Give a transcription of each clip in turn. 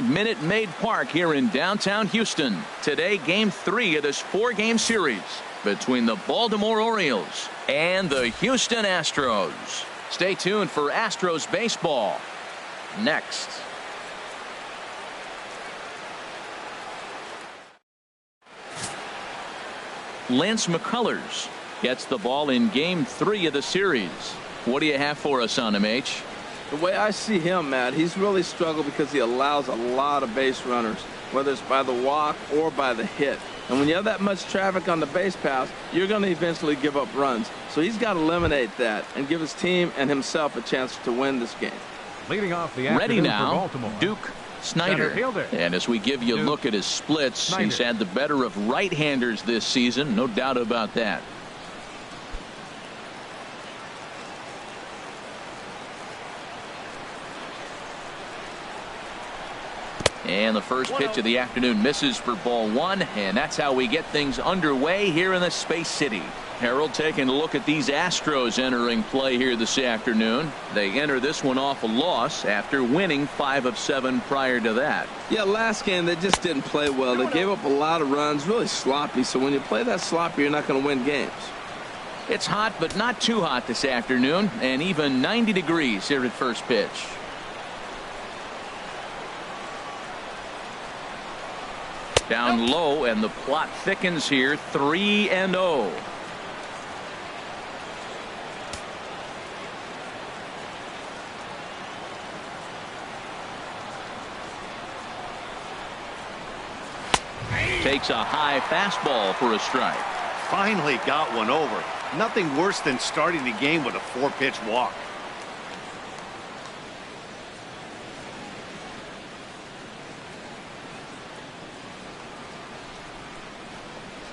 Minute Maid Park here in downtown Houston. Today, game 3 of this 4-game series between the Baltimore Orioles and the Houston Astros. Stay tuned for Astros baseball next. Lance McCullers gets the ball in game 3 of the series. What do you have for us on him, H? The way I see him, Matt, he's really struggled because he allows a lot of base runners, whether it's by the walk or by the hit. And when you have that much traffic on the base paths, you're going to eventually give up runs. So he's got to eliminate that and give his team and himself a chance to win this game. Leading off the ready now, Duke Snyder. And as we give you a look at his splits, he's had the better of right-handers this season, no doubt about that. And the first pitch of the afternoon misses for ball 1, and that's how we get things underway here in the Space City. Harold, taking a look at these Astros entering play here this afternoon. They enter this one off a loss after winning 5 of 7 prior to that. Yeah, last game they just didn't play well. They gave up a lot of runs, really sloppy. So when you play that sloppy, you're not going to win games. It's hot, but not too hot this afternoon, and even 90 degrees here at first pitch. Down low, and the plot thickens here. 3-0. Takes a high fastball for a strike. Finally got one over. Nothing worse than starting the game with a 4-pitch walk.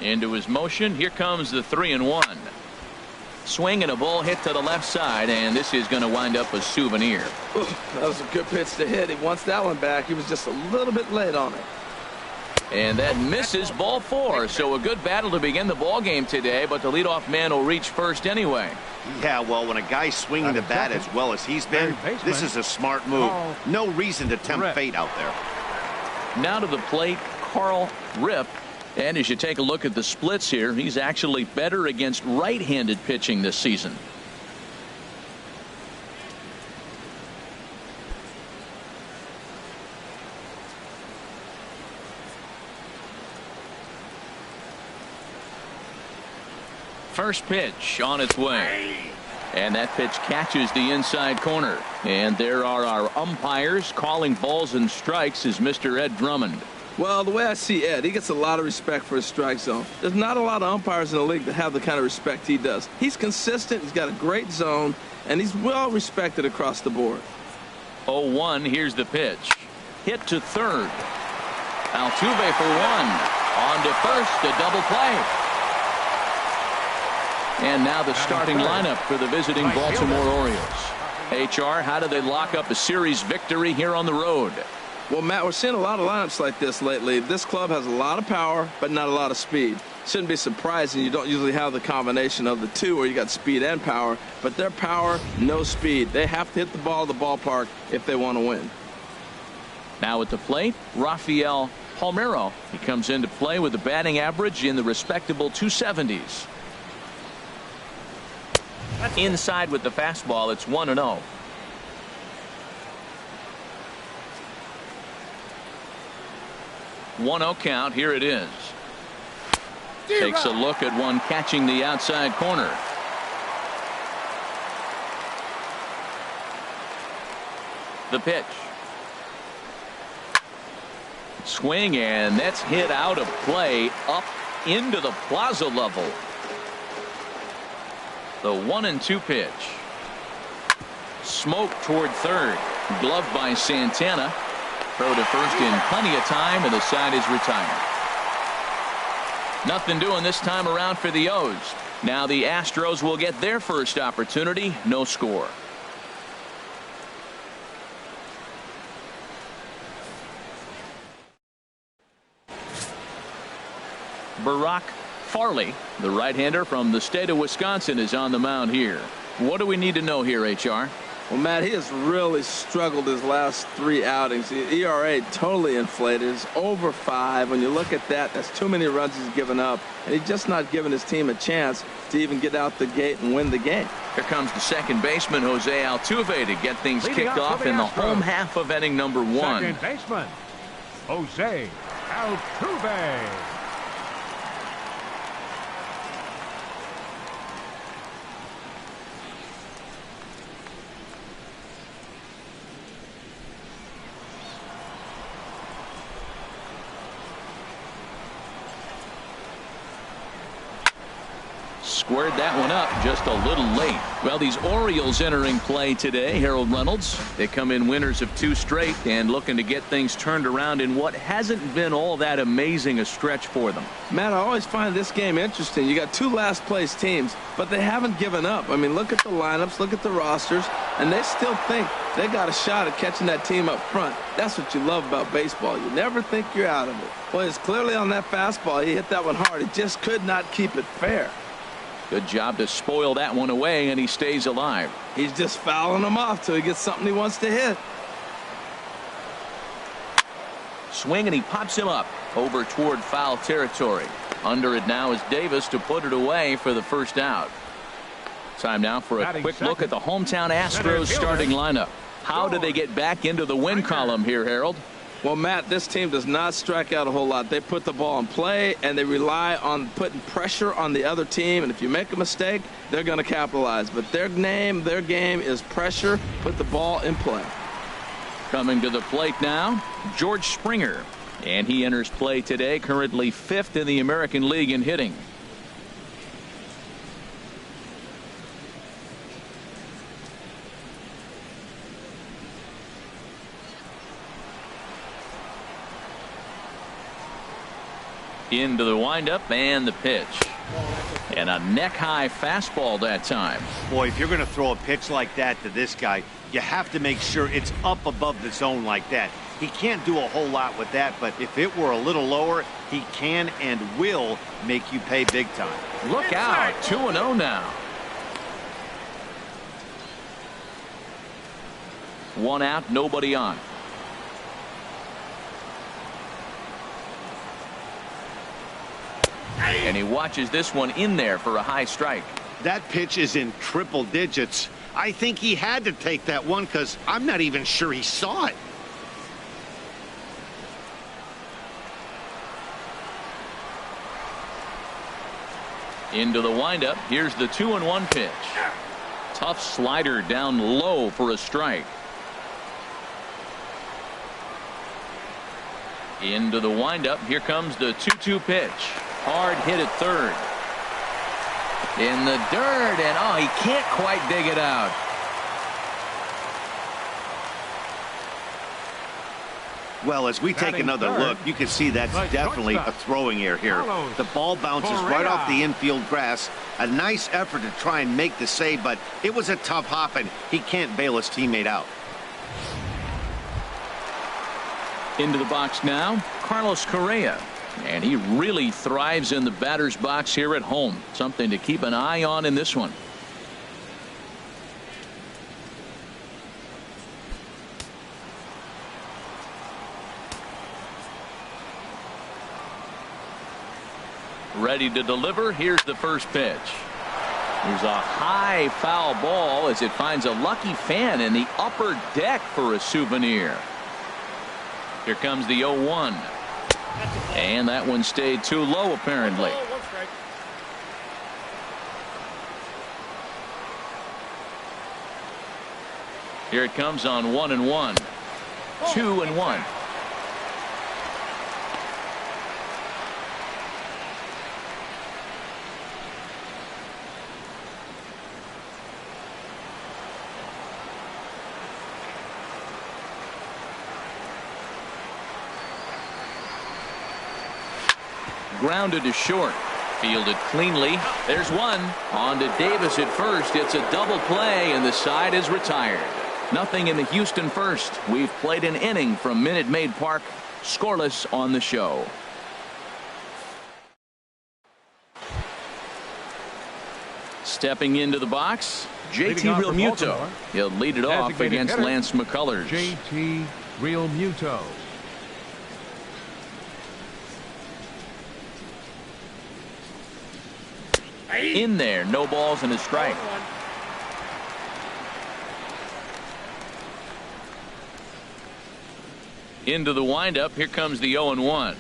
Into his motion. Here comes the 3-1. Swing and a ball hit to the left side, and this is going to wind up a souvenir. Ooh, that was a good pitch to hit. He wants that one back. He was just a little bit late on it. And that misses, ball 4. So a good battle to begin the ball game today, but the leadoff man will reach first anyway. Yeah, well, when a guy's swinging the bat as well as he's been, this is a smart move. No reason to tempt fate out there. Now to the plate, Carl Rip. And as you take a look at the splits here, he's actually better against right-handed pitching this season. First pitch on its way. And that pitch catches the inside corner. And there are our umpires calling balls and strikes is Mr. Ed Drummond. Well, the way I see Ed, he gets a lot of respect for his strike zone. There's not a lot of umpires in the league that have the kind of respect he does. He's consistent, he's got a great zone, and he's well respected across the board. 0-1, here's the pitch. Hit to third. Altuve for 1. On to first, a double play. And now the starting lineup for the visiting Baltimore Orioles. HR, how do they lock up a series victory here on the road? Well, Matt, we're seeing a lot of lineups like this lately. This club has a lot of power, but not a lot of speed. Shouldn't be surprising. You don't usually have the combination of the two where you got speed and power, but their power, no speed. They have to hit the ball at the ballpark if they want to win. Now at the plate, Rafael Palmeiro. He comes into play with a batting average in the respectable 270s. Inside with the fastball, it's 1-0. 1-0 count. Here it is. Takes a look at one catching the outside corner. The pitch. Swing, and that's hit out of play up into the plaza level. The 1-2 pitch. Smoke toward third. Gloved by Santana. Throw to first in plenty of time, and the side is retired. Nothing doing this time around for the O's. Now the Astros will get their first opportunity. No score. Barrack Farley, the right-hander from the state of Wisconsin, is on the mound here. What do we need to know here, HR? Well, Matt, he has really struggled his last 3 outings. The ERA totally inflated. It's over 5. When you look at that, that's too many runs he's given up. And he's just not giving his team a chance to even get out the gate and win the game. Here comes the second baseman, Jose Altuve, to get things kicked off in the home half of inning number 1. Second baseman, Jose Altuve. Squared that one up just a little late. Well, these Orioles entering play today, Harold Reynolds. They come in winners of 2 straight and looking to get things turned around in what hasn't been all that amazing a stretch for them. Matt, I always find this game interesting. You got 2 last place teams, but they haven't given up. I mean, look at the lineups, look at the rosters, and they still think they got a shot at catching that team up front. That's what you love about baseball. You never think you're out of it. Well, it's clearly on that fastball. He hit that one hard. He just could not keep it fair. Good job to spoil that one away, and he stays alive. He's just fouling them off till he gets something he wants to hit. Swing, and he pops him up over toward foul territory. Under it now is Davis to put it away for the first out. Time now for a quick look at the hometown Astros starting lineup. How do they get back into the win column here, Harold? Well, Matt, this team does not strike out a whole lot. They put the ball in play, and they rely on putting pressure on the other team. And if you make a mistake, they're going to capitalize. But their game is pressure, put the ball in play. Coming to the plate now, George Springer. And he enters play today, currently 5th in the American League in hitting. Into the windup and the pitch. And a neck-high fastball that time. Boy, if you're going to throw a pitch like that to this guy, you have to make sure it's up above the zone like that. He can't do a whole lot with that, but if it were a little lower, he can and will make you pay big time. Look out, 2-0 now. 1 out, nobody on. And he watches this one in there for a high strike. That pitch is in triple digits. I think he had to take that one because I'm not even sure he saw it. Into the windup. Here's the 2-1 pitch. Tough slider down low for a strike. Into the windup. Here comes the 2-2 pitch. Hard hit at third. In the dirt, and oh, he can't quite dig it out. Well, as we take another look, you can see that's definitely a throwing error here. The ball bounces right off the infield grass. A nice effort to try and make the save, but it was a tough hop, and he can't bail his teammate out. Into the box now, Carlos Correa. And he really thrives in the batter's box here at home. Something to keep an eye on in this one. Ready to deliver. Here's the first pitch. Here's a high foul ball as it finds a lucky fan in the upper deck for a souvenir. Here comes the 0-1. And that one stayed too low, apparently. Here it comes on 1-1. 2-1. Grounded to short. Fielded cleanly. There's one. On to Davis at first. It's a double play, and the side is retired. Nothing in the Houston first. We've played an inning from Minute Maid Park. Scoreless on the show. Stepping into the box, JT Realmuto. He'll lead it off against Lance McCullers. JT Realmuto. In there, no balls and a strike. Into the windup. Here comes the 0-1.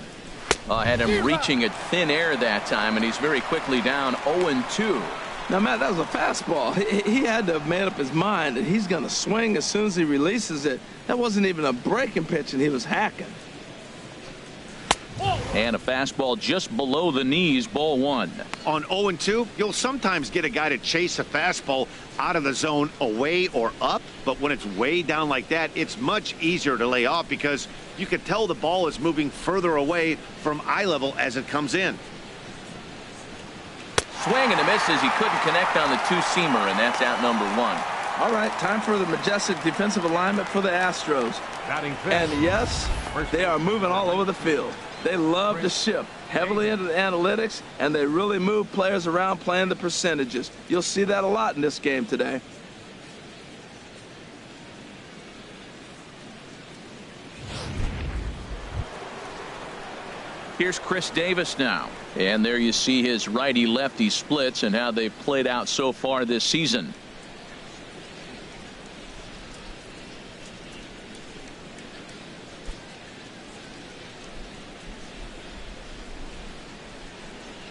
Had him reaching at thin air that time, and he's very quickly down 0-2. Now, Matt, that was a fastball. He had to have made up his mind that he's going to swing as soon as he releases it. That wasn't even a breaking pitch, and he was hacking. And a fastball just below the knees, ball 1. On 0-2, you'll sometimes get a guy to chase a fastball out of the zone away or up, but when it's way down like that, it's much easier to lay off because you can tell the ball is moving further away from eye level as it comes in. Swing and a miss as he couldn't connect on the two-seamer, and that's out number 1. All right, time for the majestic defensive alignment for the Astros. And yes, they are moving all over the field. They love to shift heavily into the analytics, and they really move players around playing the percentages. You'll see that a lot in this game today. Here's Chris Davis now. And there you see his righty-lefty splits and how they've played out so far this season.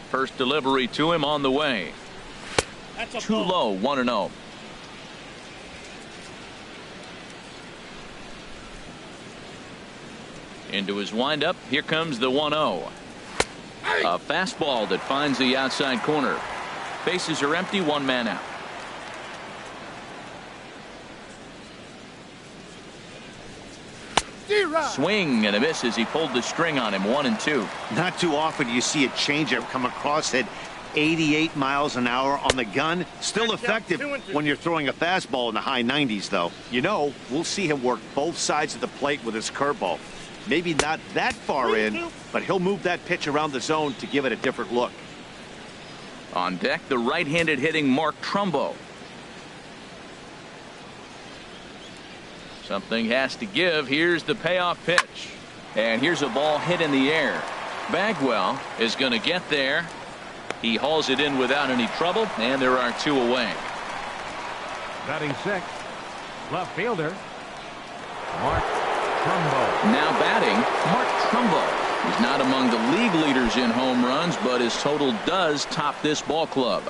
First delivery to him on the way. Too low, 1-0. Into his windup. Here comes the 1-0. A fastball that finds the outside corner. Bases are empty, 1 man out. Swing and a miss as he pulled the string on him, 1-2. Not too often you see a changeup come across at 88 miles an hour on the gun. Still effective when you're throwing a fastball in the high 90s, though. You know, we'll see him work both sides of the plate with his curveball. Maybe not that far in, but he'll move that pitch around the zone to give it a different look. On deck, the right-handed hitting Mark Trumbo. Something has to give. Here's the payoff pitch. And here's a ball hit in the air. Bagwell is going to get there. He hauls it in without any trouble, and there are 2 away. Batting 6, left fielder, Mark Trumbo. Now batting, Mark Trumbo. He's not among the league leaders in home runs, but his total does top this ball club.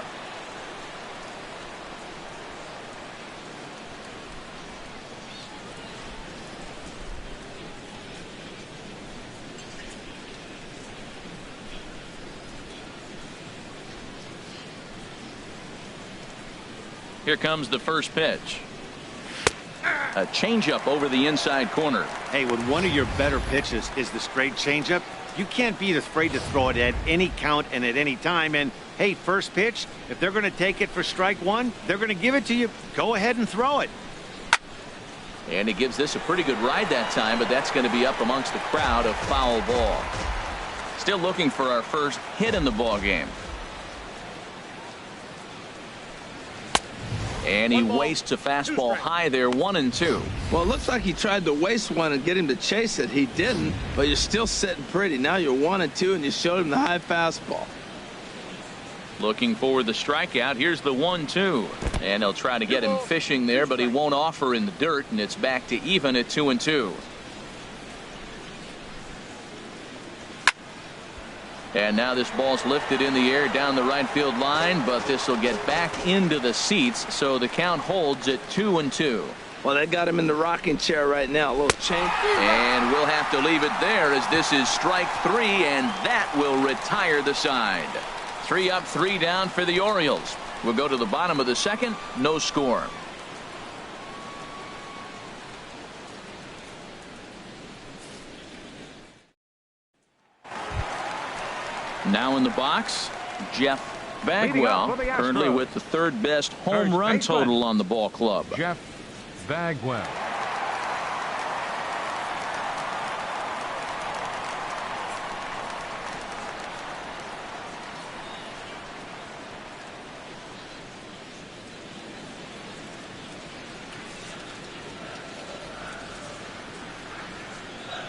Here comes the first pitch. A changeup over the inside corner. Hey, when one of your better pitches is the straight changeup, you can't be afraid to throw it at any count and at any time. And hey, first pitch, if they're going to take it for strike 1, they're going to give it to you. Go ahead and throw it. And he gives this a pretty good ride that time, but that's going to be up amongst the crowd, a foul ball. Still looking for our first hit in the ball game. And he wastes a fastball high there, 1-2. Well, it looks like he tried to waste one and get him to chase it. He didn't, but you're still sitting pretty. Now you're 1-2, and you showed him the high fastball. Looking for the strikeout. Here's the 1-2. And they'll try to get him fishing there, but he won't offer in the dirt, and it's back to even at 2-2. And now this ball's lifted in the air down the right field line, but this will get back into the seats, so the count holds at 2-2. Well, they got him in the rocking chair right now. A little change. And we'll have to leave it there as this is strike 3, and that will retire the side. 3 up, 3 down for the Orioles. We'll go to the bottom of the second. No score. Now in the box, Jeff Bagwell, currently with the 3rd best home run total on the ball club. Jeff Bagwell.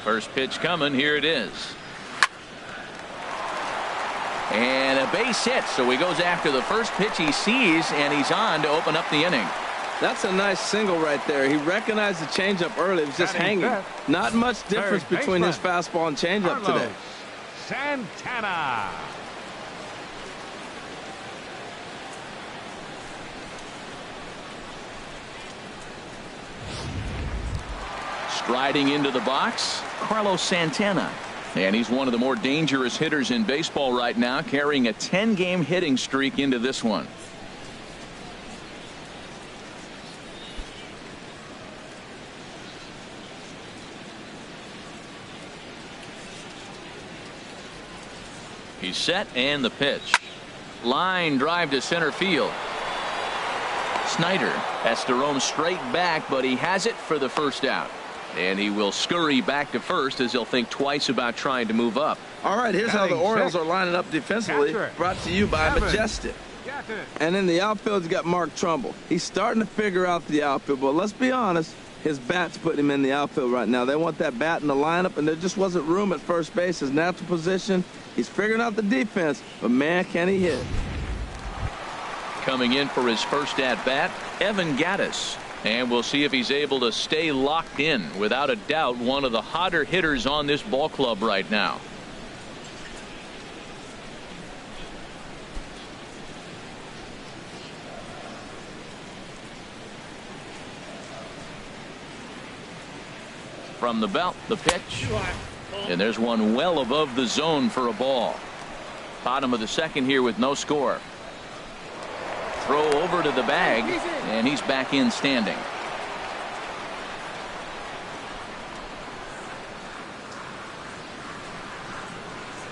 First pitch coming. Here it is. And a base hit. So he goes after the first pitch he sees, and he's on to open up the inning. That's a nice single right there. He recognized the changeup early. It was just hanging. Not much difference between his fastball and changeup today. Santana. Striding into the box, Carlos Santana. And he's one of the more dangerous hitters in baseball right now, carrying a 10-game hitting streak into this one. He's set, and the pitch. Line drive to center field. Snyder has to roam straight back, but he has it for the first out. And he will scurry back to first as he'll think twice about trying to move up. All right, here's how the Orioles are lining up defensively, brought to you by Majestic. And in the outfield, you got Mark Trumbull. He's starting to figure out the outfield, but let's be honest, his bat's putting him in the outfield right now. They want that bat in the lineup, and there just wasn't room at first base. His natural position, he's figuring out the defense, but man, can he hit. Coming in for his first at-bat, Evan Gattis. And we'll see if he's able to stay locked in. Without a doubt, one of the hotter hitters on this ball club right now. From the belt, the pitch. And there's one well above the zone for a ball. Bottom of the second here with no score. Throw over to the bag, and he's back in standing.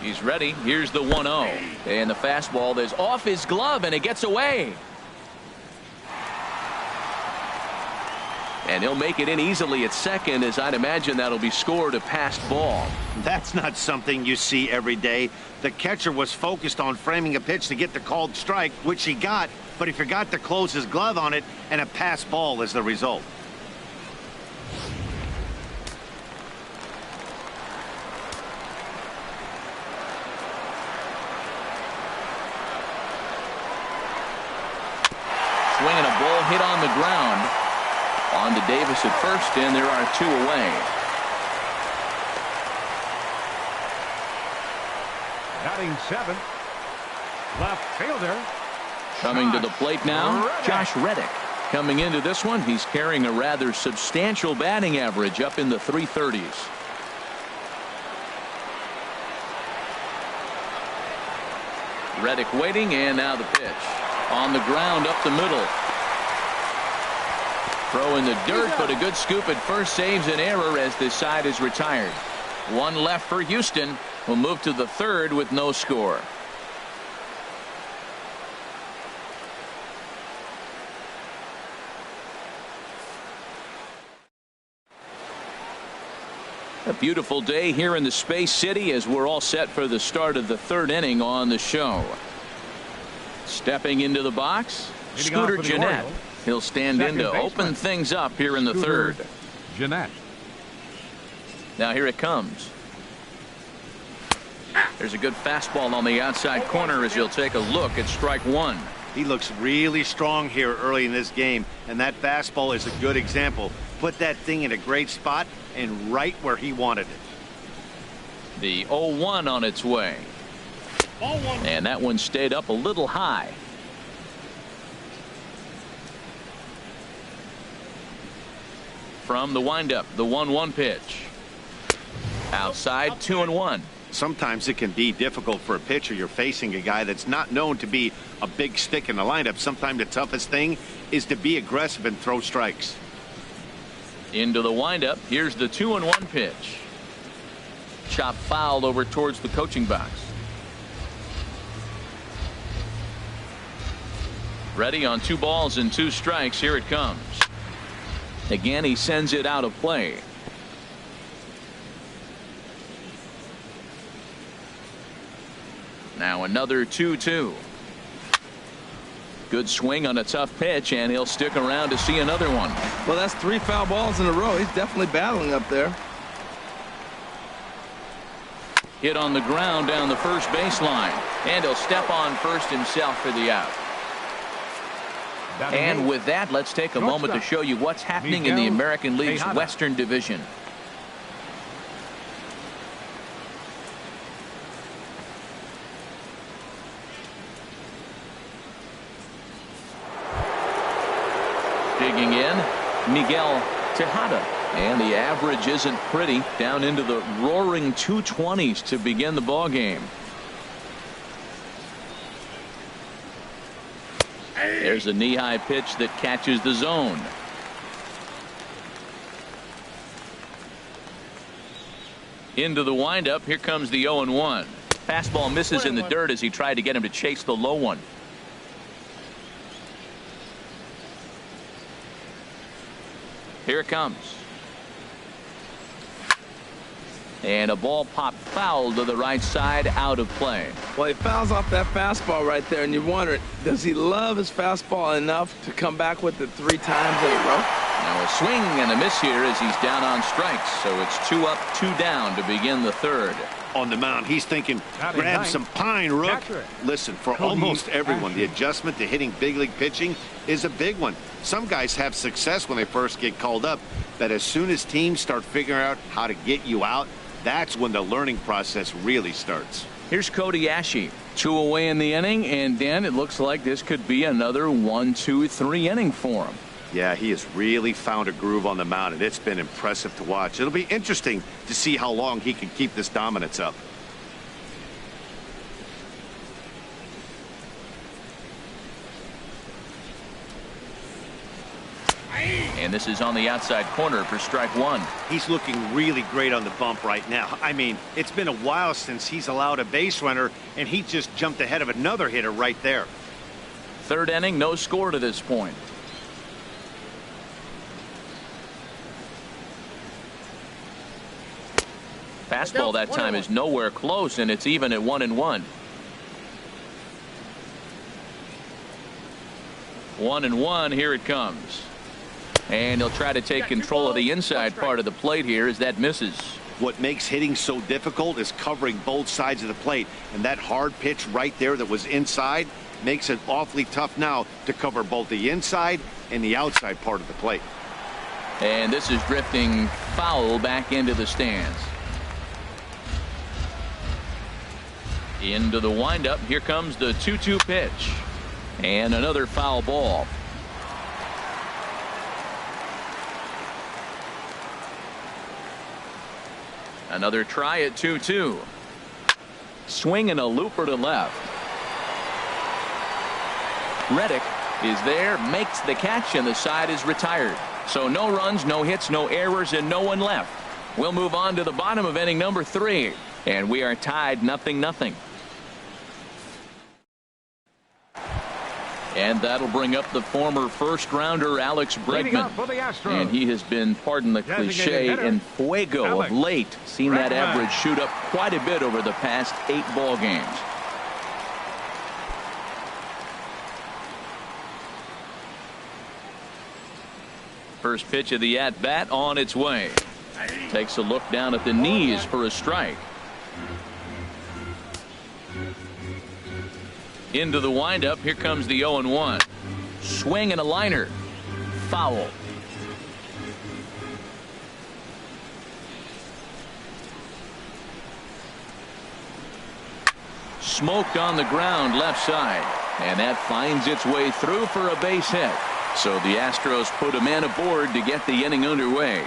He's ready. Here's the 1-0. And the fastball is off his glove, and it gets away. And he'll make it in easily at second, as I'd imagine that'll be scored a passed ball. That's not something you see every day. The catcher was focused on framing a pitch to get the called strike, which he got, but he forgot to close his glove on it, and a passed ball is the result. Swinging a ball hit on the ground. On to Davis at first, and there are two away. Batting seventh, left fielder. Coming to the plate now, Josh Reddick. Coming into this one, he's carrying a rather substantial batting average up in the 330s. Reddick waiting, and now the pitch. On the ground up the middle. Throw in the dirt, but a good scoop at first saves an error as this side is retired. One left for Houston, who'll move to the third with no score. A beautiful day here in the Space City as we're all set for the start of the third inning on the show. Stepping into the box, Scooter Gennett. He'll stand in to open things up here in the third. Gennett. Now here it comes. There's a good fastball on the outside corner as he'll take a look at strike one. He looks really strong here early in this game, and that fastball is a good example. Put that thing in a great spot and right where he wanted it. The 0-1 on its way. And that one stayed up a little high. From the windup, the 1-1 pitch. Outside, 2-1. Sometimes it can be difficult for a pitcher. You're facing a guy that's not known to be a big stick in the lineup. Sometimes the toughest thing is to be aggressive and throw strikes. Into the windup. Here's the 2-1 pitch. Chop fouled over towards the coaching box. Ready on 2 balls and 2 strikes. Here it comes. Again, he sends it out of play. Now another 2-2. Good swing on a tough pitch, and he'll stick around to see another one. Well, that's 3 foul balls in a row. He's definitely battling up there. Hit on the ground down the first baseline. And he'll step on first himself for the out. And with that, let's take a moment to show you what's happening in the American League's Western Division. Digging in, Miguel Tejada. And the average isn't pretty, down into the roaring 220s to begin the ball game. There's a knee-high pitch that catches the zone. Into the windup. Here comes the 0-1. Fastball misses in the dirt as he tried to get him to chase the low one. Here it comes. And a ball popped foul to the right side, out of play. Well, he fouls off that fastball right there, and you wonder, does he love his fastball enough to come back with it 3 times in a row? Now a swing and a miss here as he's down on strikes. So it's 2 up, 2 down to begin the third. On the mound, he's thinking, grab some pine, Rook. Listen, for almost everyone, the adjustment to hitting big league pitching is a big one. Some guys have success when they first get called up, but as soon as teams start figuring out how to get you out, that's when the learning process really starts. Here's Cody Ashe. 2 away in the inning, and Dan, it looks like this could be another 1, 2, 3 inning for him. Yeah, he has really found a groove on the mound, and it's been impressive to watch. It'll be interesting to see how long he can keep this dominance up. And this is on the outside corner for strike 1. He's looking really great on the bump right now. I mean, it's been a while since he's allowed a base runner, and he just jumped ahead of another hitter right there. 3rd inning, no score to this point. Fastball that time is nowhere close, and it's even at 1-1. 1-1, here it comes. And he'll try to take control of the inside part of the plate here as that misses. What makes hitting so difficult is covering both sides of the plate, and that hard pitch right there that was inside makes it awfully tough now to cover both the inside and the outside part of the plate. And this is drifting foul back into the stands. Into the windup. Here comes the 2-2 pitch. And another foul ball. Another try at 2-2. Swing and a looper to left. Reddick is there, makes the catch, and the side is retired. So no runs, no hits, no errors, and no one left. We'll move on to the bottom of inning number 3. And we are tied 0-0. And that'll bring up the former first-rounder Alex Breakman. And he has been, pardon the cliche, in fuego of late. Seen that average shoot up quite a bit over the past 8 ball games. First pitch of the at-bat on its way. Takes a look down at the knees for a strike. Into the windup. Here comes the 0-1. Swing and a liner. Foul. Smoked on the ground left side. And that finds its way through for a base hit. So the Astros put a man aboard to get the inning underway.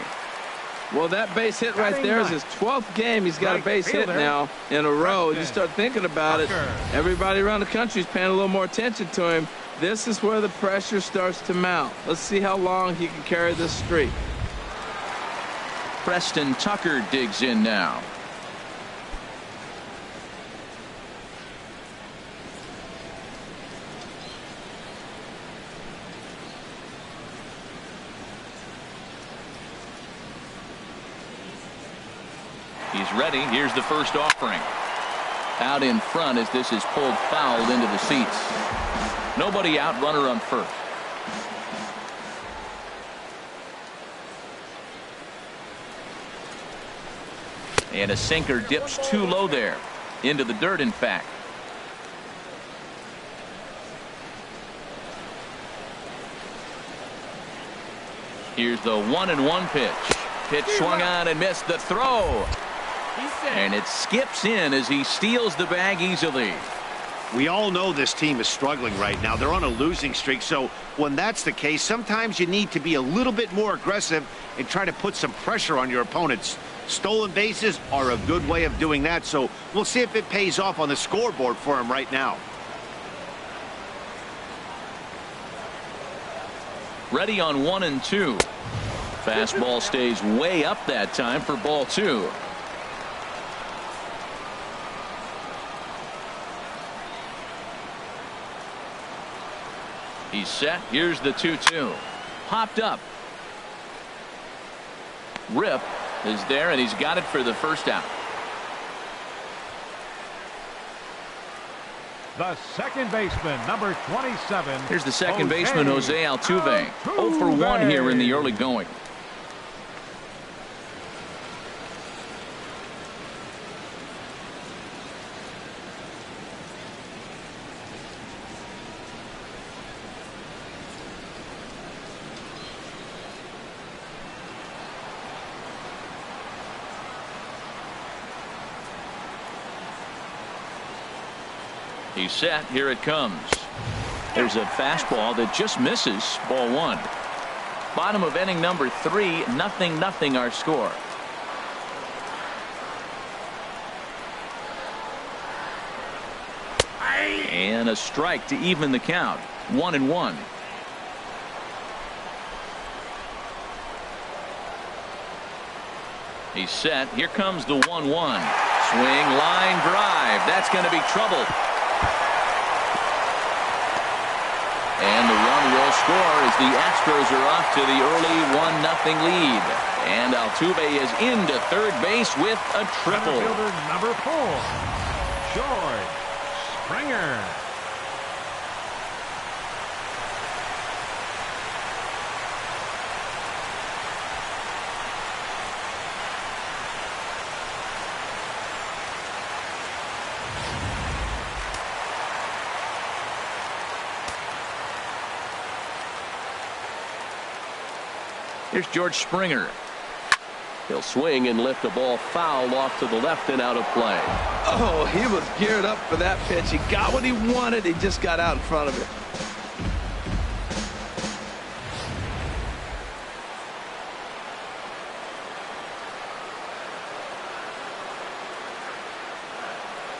Well, that base hit right there is his 12th game. He's got a base hit now in a row. You start thinking about it. Everybody around the country is paying a little more attention to him. This is where the pressure starts to mount. Let's see how long he can carry this streak. Preston Tucker digs in now. He's ready. Here's the first offering. Out in front as this is pulled foul into the seats. Nobody out, runner on first. And a sinker dips too low there. Into the dirt, in fact. Here's the 1-1 pitch. Pitch swung on and missed the throw. And it skips in as he steals the bag easily. We all know this team is struggling right now. They're on a losing streak, so when that's the case, sometimes you need to be a little bit more aggressive and try to put some pressure on your opponents. Stolen bases are a good way of doing that, so we'll see if it pays off on the scoreboard for him right now. Ready on 1-2. Fastball stays way up that time for ball 2. He's set. Here's the 2-2. Popped up. Rip is there, and he's got it for the first out. The second baseman, number 27. Here's the second baseman, Jose Altuve. 0 for 1 here in the early going. He's set. Here it comes. There's a fastball that just misses. Ball 1. Bottom of inning number 3. 0-0 our score. And a strike to even the count. 1-1. He's set. Here comes the 1-1. Swing, line drive. That's going to be trouble. And the run will score as the Astros are off to the early 1-0 lead. And Altuve is into third base with a triple. Fielder number 4, George Springer. Here's George Springer. He'll swing and lift a ball foul off to the left and out of play. Oh, he was geared up for that pitch. He got what he wanted. He just got out in front of it.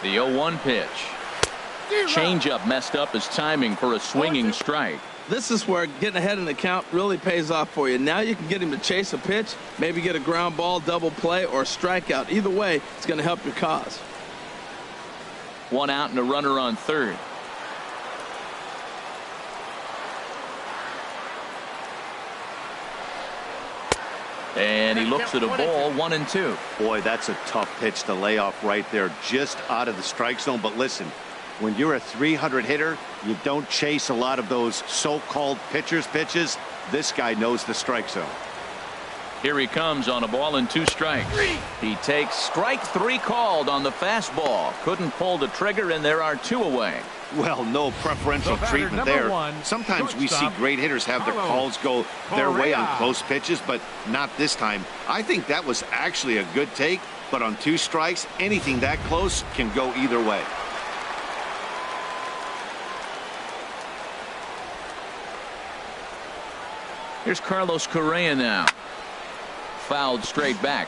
The 0-1 pitch. Changeup messed up his timing for a swinging strike. This is where getting ahead in the count really pays off for you. Now you can get him to chase a pitch, maybe get a ground ball, double play, or a strikeout. Either way, it's going to help your cause. 1 out and a runner on third. And he looks at a ball. 1-2. Boy, that's a tough pitch to lay off right there, just out of the strike zone. But listen, when you're a 300 hitter, you don't chase a lot of those so-called pitcher's pitches. This guy knows the strike zone. Here he comes on a ball and 2 strikes. He takes strike 3 called on the fastball. Couldn't pull the trigger, and there are 2 away. Well, no preferential treatment there. Sometimes we see great hitters have their calls go their way on close pitches, but not this time. I think that was actually a good take, but on 2 strikes, anything that close can go either way. Here's Carlos Correa now. Fouled straight back.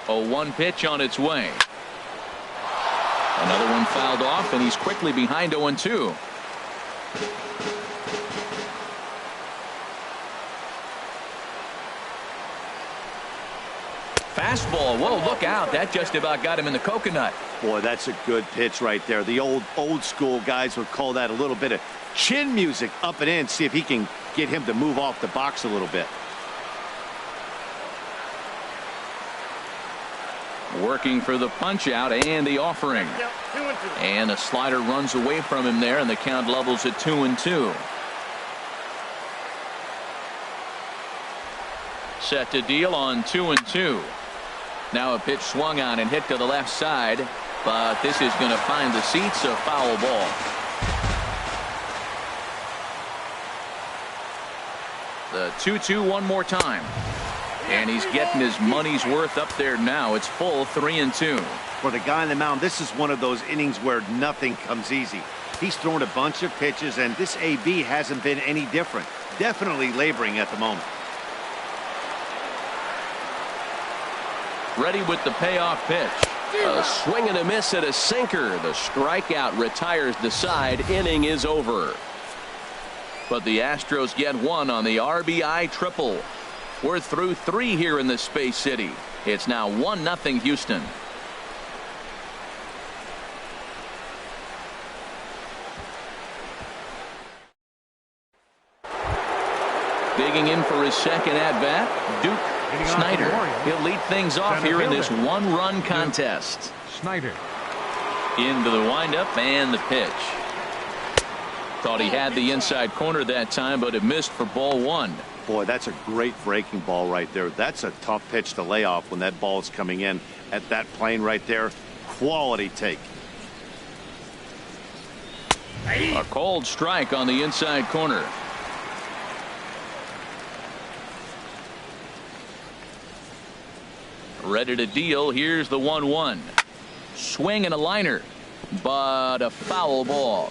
0-1 pitch on its way. Another one fouled off, and he's quickly behind 0-2. Fastball. Whoa, look out. That just about got him in the coconut. Boy, that's a good pitch right there. The old school guys would call that a little bit of chin music up and in. See if he can get him to move off the box a little bit. Working for the punch out and the offering. And a slider runs away from him there, and the count levels at 2-2. Set to deal on 2-2. Now a pitch swung on and hit to the left side, but this is going to find the seats, a foul ball. The 2-2 one more time. And he's getting his money's worth up there now. It's full 3-2. For the guy on the mound, this is one of those innings where nothing comes easy. He's thrown a bunch of pitches, and this AB hasn't been any different. Definitely laboring at the moment. Ready with the payoff pitch. A swing and a miss at a sinker. The strikeout retires the side. Inning is over. But the Astros get one on the RBI triple. We're through 3 here in the Space City. It's now 1-0 Houston. Digging in for his second at-bat, Duke Snyder. He'll lead things off here in this one-run contest. Snyder. Into the windup and the pitch. Thought he had the inside corner that time, but it missed for ball 1. Boy, that's a great breaking ball right there. That's a tough pitch to lay off when that ball is coming in at that plane right there. Quality take. A cold strike on the inside corner. Ready to deal. Here's the 1-1. Swing and a liner, but a foul ball.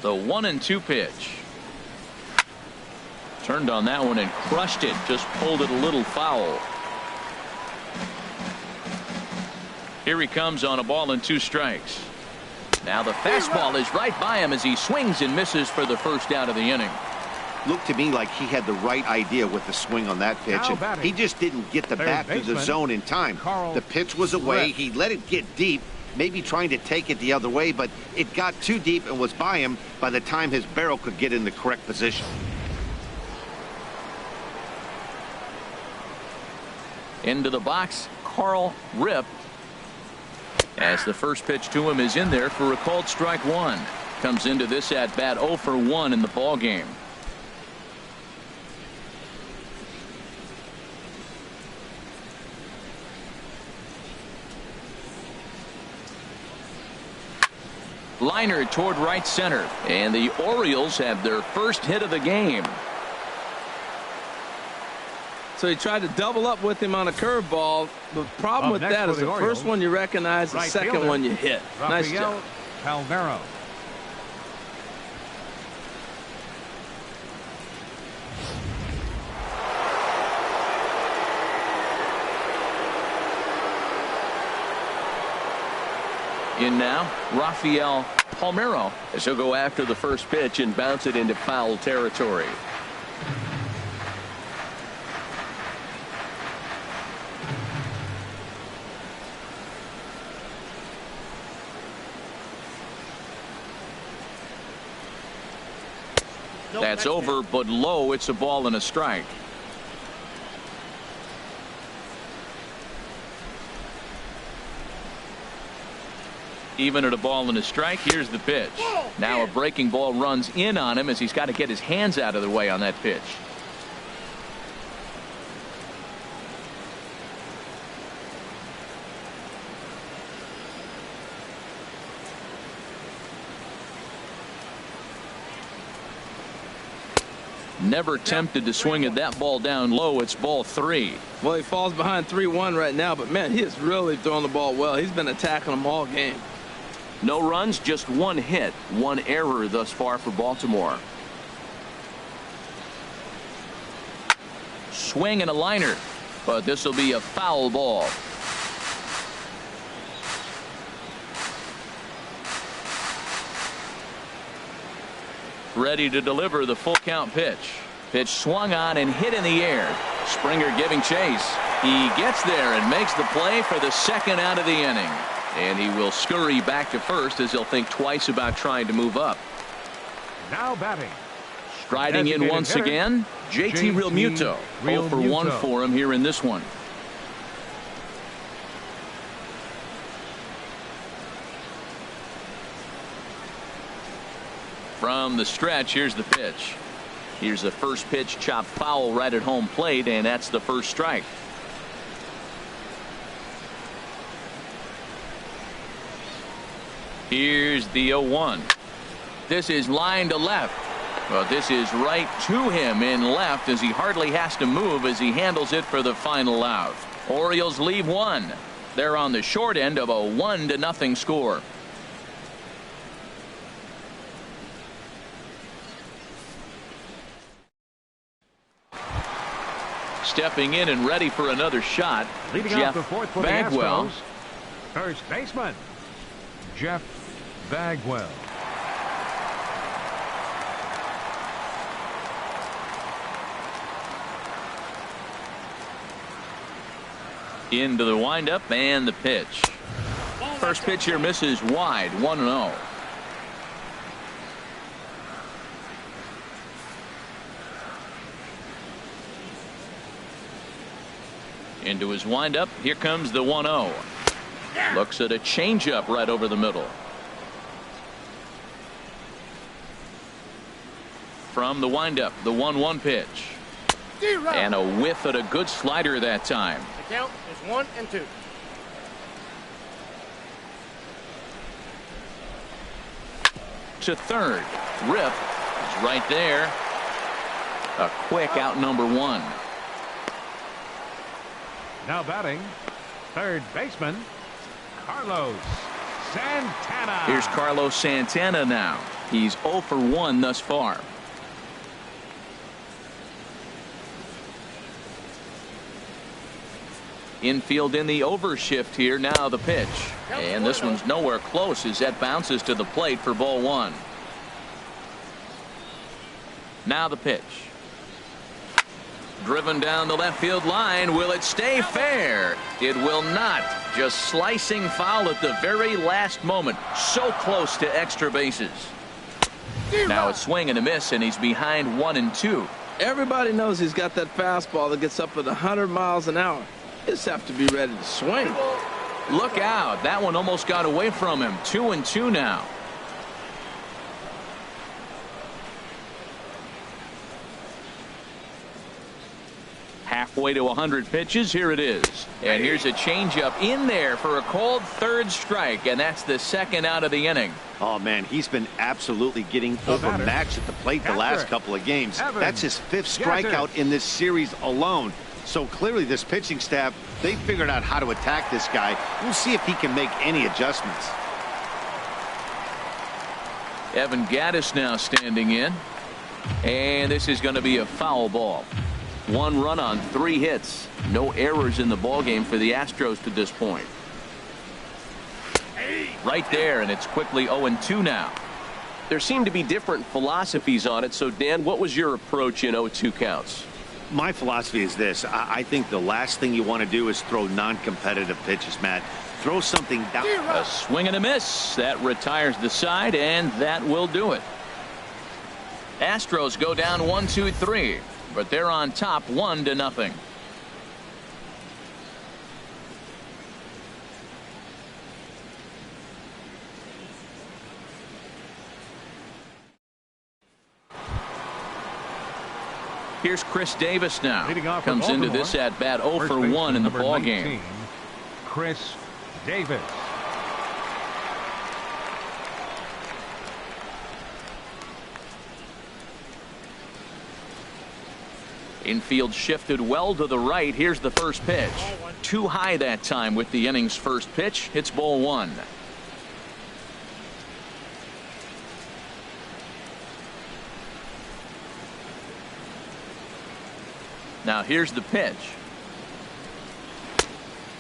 The 1-2 pitch. Turned on that one and crushed it. Just pulled it a little foul. Here he comes on a ball and 2 strikes. Now the fastball is right by him as he swings and misses for the first out of the inning. Looked to me like he had the right idea with the swing on that pitch, and he just didn't get the bat to the zone in time. The pitch was away. He let it get deep, maybe trying to take it the other way, but it got too deep and was by him by the time his barrel could get in the correct position. Into the box, Carl Rip, as the first pitch to him is in there for a called strike 1. Comes into this at bat 0 for 1 in the ball game. Liner toward right center, and the Orioles have their first hit of the game. So he tried to double up with him on a curveball. The problem with that is the first one you recognize, the second one you hit. Nice job. Palmeiro. In now, Rafael Palmeiro, as he'll go after the first pitch and bounce it into foul territory. That's over, but low. It's a ball and a strike. Even at a ball and a strike, here's the pitch. Now a breaking ball runs in on him as he's got to get his hands out of the way on that pitch. Never tempted to swing at that ball down low. It's ball 3. Well, he falls behind 3-1 right now, but man, he is really throwing the ball well. He's been attacking them all game. No runs, just 1 hit, 1 error thus far for Baltimore. Swing and a liner, but this will be a foul ball. Ready to deliver the full count pitch. Pitch swung on and hit in the air. Springer giving chase. He gets there and makes the play for the second out of the inning. And he will scurry back to first as he'll think twice about trying to move up. Now batting. Striding in once again, JT Realmuto. 0 for 1 for him here in this one. From the stretch, here's the pitch. Here's the first pitch, chopped foul right at home plate, and that's the first strike. Here's the 0-1. This is line to left. Well, this is right to him in left as he hardly has to move as he handles it for the final out. Orioles leave one. They're on the short end of a 1-0 score. Stepping in and ready for another shot, Leading Jeff off the fourth for Bagwell. the Astros, first baseman, Jeff Bagwell. Into the windup and the pitch. First pitch here misses wide, 1-0. Into his windup. Here comes the 1-0. Looks at a changeup right over the middle. From the windup, the 1-1 pitch. And a whiff at a good slider that time. The count is 1-2. To third. Rip is right there. A quick out, number 1. Now batting, third baseman, Carlos Santana. Here's Carlos Santana now. He's 0 for 1 thus far. Infield in the overshift here. Now the pitch. And this one's nowhere close as that bounces to the plate for ball 1. Now the pitch. Driven down the left field line. Will it stay fair? It will not. Just slicing foul at the very last moment. So close to extra bases. Now a swing and a miss, and he's behind 1-2. Everybody knows he's got that fastball that gets up at 100 miles an hour. Just have to be ready to swing. Look out. That one almost got away from him. 2-2 now. Halfway to 100 pitches. Here it is. And here's a changeup in there for a called third strike. And that's the second out of the inning. Oh, man, he's been absolutely getting overmatched at the plate the last couple of games. That's his 5th strikeout in this series alone. So clearly this pitching staff, they figured out how to attack this guy. We'll see if he can make any adjustments. Evan Gattis now standing in. And this is going to be a foul ball. 1 run on 3 hits. No errors in the ballgame for the Astros to this point. Right there, and it's quickly 0-2 now. There seem to be different philosophies on it. So, Dan, what was your approach in 0-2 counts? My philosophy is this. I think the last thing you want to do is throw non-competitive pitches, Matt. Throw something down. A swing and a miss. That retires the side, and that will do it. Astros go down 1-2-3, but they're on top 1-0. Here's Chris Davis now. Comes into this at bat 0 for 1 in the ball game. Chris Davis. Infield shifted well to the right. Here's the first pitch. Too high that time with the inning's first pitch. It's ball 1. Now here's the pitch.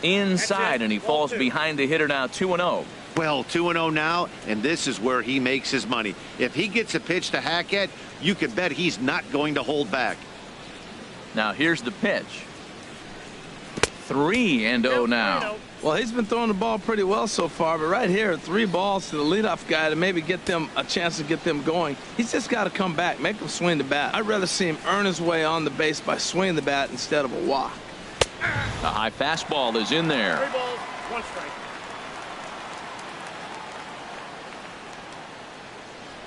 Inside, and he falls behind the hitter now 2-0. Well, 2-0 now, and this is where he makes his money. If he gets a pitch to hack at, you can bet he's not going to hold back. Now here's the pitch. 3-0 now. Well, he's been throwing the ball pretty well so far, but right here, 3 balls to the leadoff guy to maybe get them a chance to get them going. He's just got to come back, make him swing the bat. I'd rather see him earn his way on the base by swinging the bat instead of a walk. The high fastball is in there. 3 balls, 1 strike.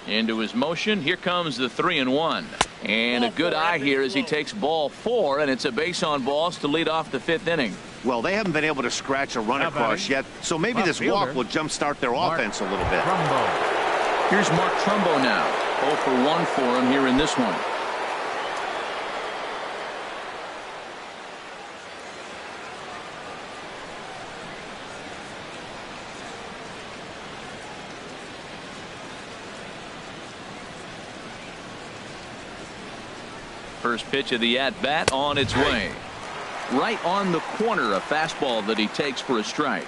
Into his motion. Here comes the 3-1. And a good eye here as he takes ball 4, and it's a base on balls to lead off the 5th inning. Well, they haven't been able to scratch a run across yet, so maybe this walk will jumpstart their offense a little bit. Here's Mark Trumbo now. 0 for 1 for him here in this one. First pitch of the at-bat on its way. Right on the corner, a fastball that he takes for a strike.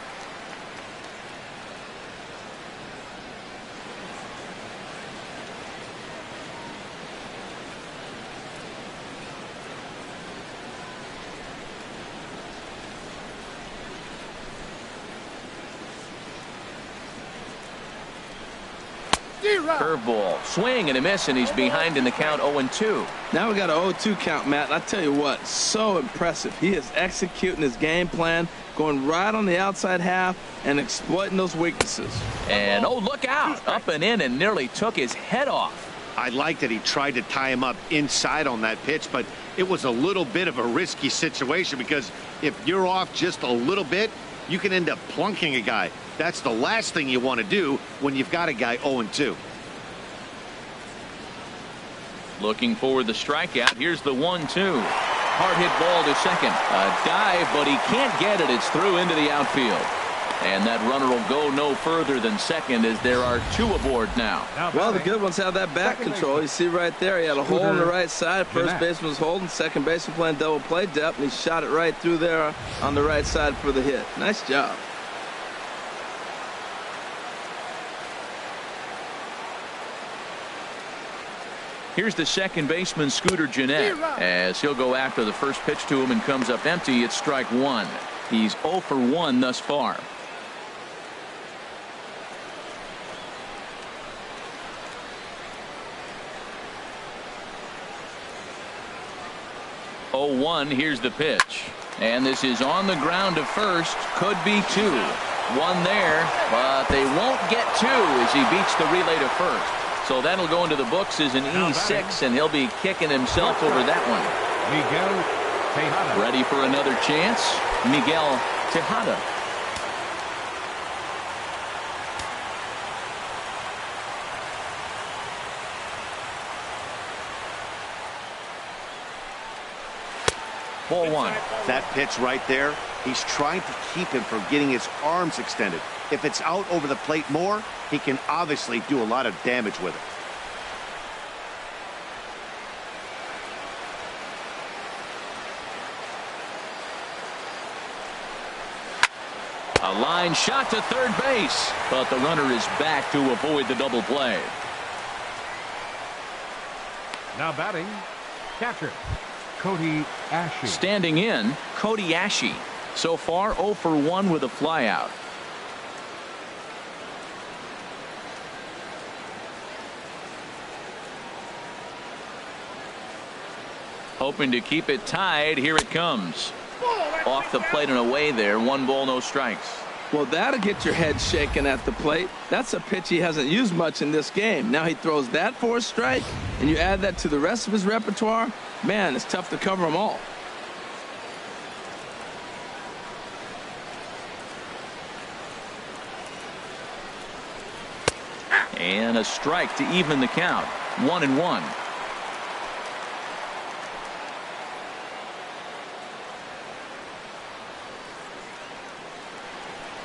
Curveball, swing and a miss, and he's behind in the count 0-2. Now we got an 0-2 count, Matt. I tell you what, so impressive. He is executing his game plan, going right on the outside half and exploiting those weaknesses. And oh, look out, up and in, and nearly took his head off. I like that he tried to tie him up inside on that pitch, but it was a little bit of a risky situation because if you're off just a little bit, you can end up plunking a guy. That's the last thing you want to do when you've got a guy 0-2. Looking for the strikeout. Here's the 1-2. Hard hit ball to second. A dive, but he can't get it. It's through into the outfield. And that runner will go no further than second as there are 2 aboard now. Well, the good ones have that bat control. You see right there, he had a hole on the right side. First baseman was holding. Second baseman playing double play depth, and he shot it right through there on the right side for the hit. Nice job. Here's the second baseman, Scooter Gennett, as he'll go after the first pitch to him and comes up empty. It's strike 1. He's 0 for 1 thus far. Here's the pitch. And this is on the ground to first. Could be 2. 1 there, but they won't get 2 as he beats the relay to first. So that'll go into the books as an E6, and he'll be kicking himself over that one. Miguel Tejada. Ready for another chance? Miguel Tejada. Ball 1. That pitch right there, he's trying to keep him from getting his arms extended. If it's out over the plate more, he can obviously do a lot of damage with it. A line shot to third base, but the runner is back to avoid the double play. Now batting, catcher, Cody Ashe. Standing in, Cody Ashe. So far 0 for 1 with a flyout. Hoping to keep it tied. Here it comes. Off the plate and away there. 1 ball, no strikes. Well, that'll get your head shaking at the plate. That's a pitch he hasn't used much in this game. Now he throws that for a strike, and you add that to the rest of his repertoire. Man, it's tough to cover them all. And a strike to even the count. 1-1.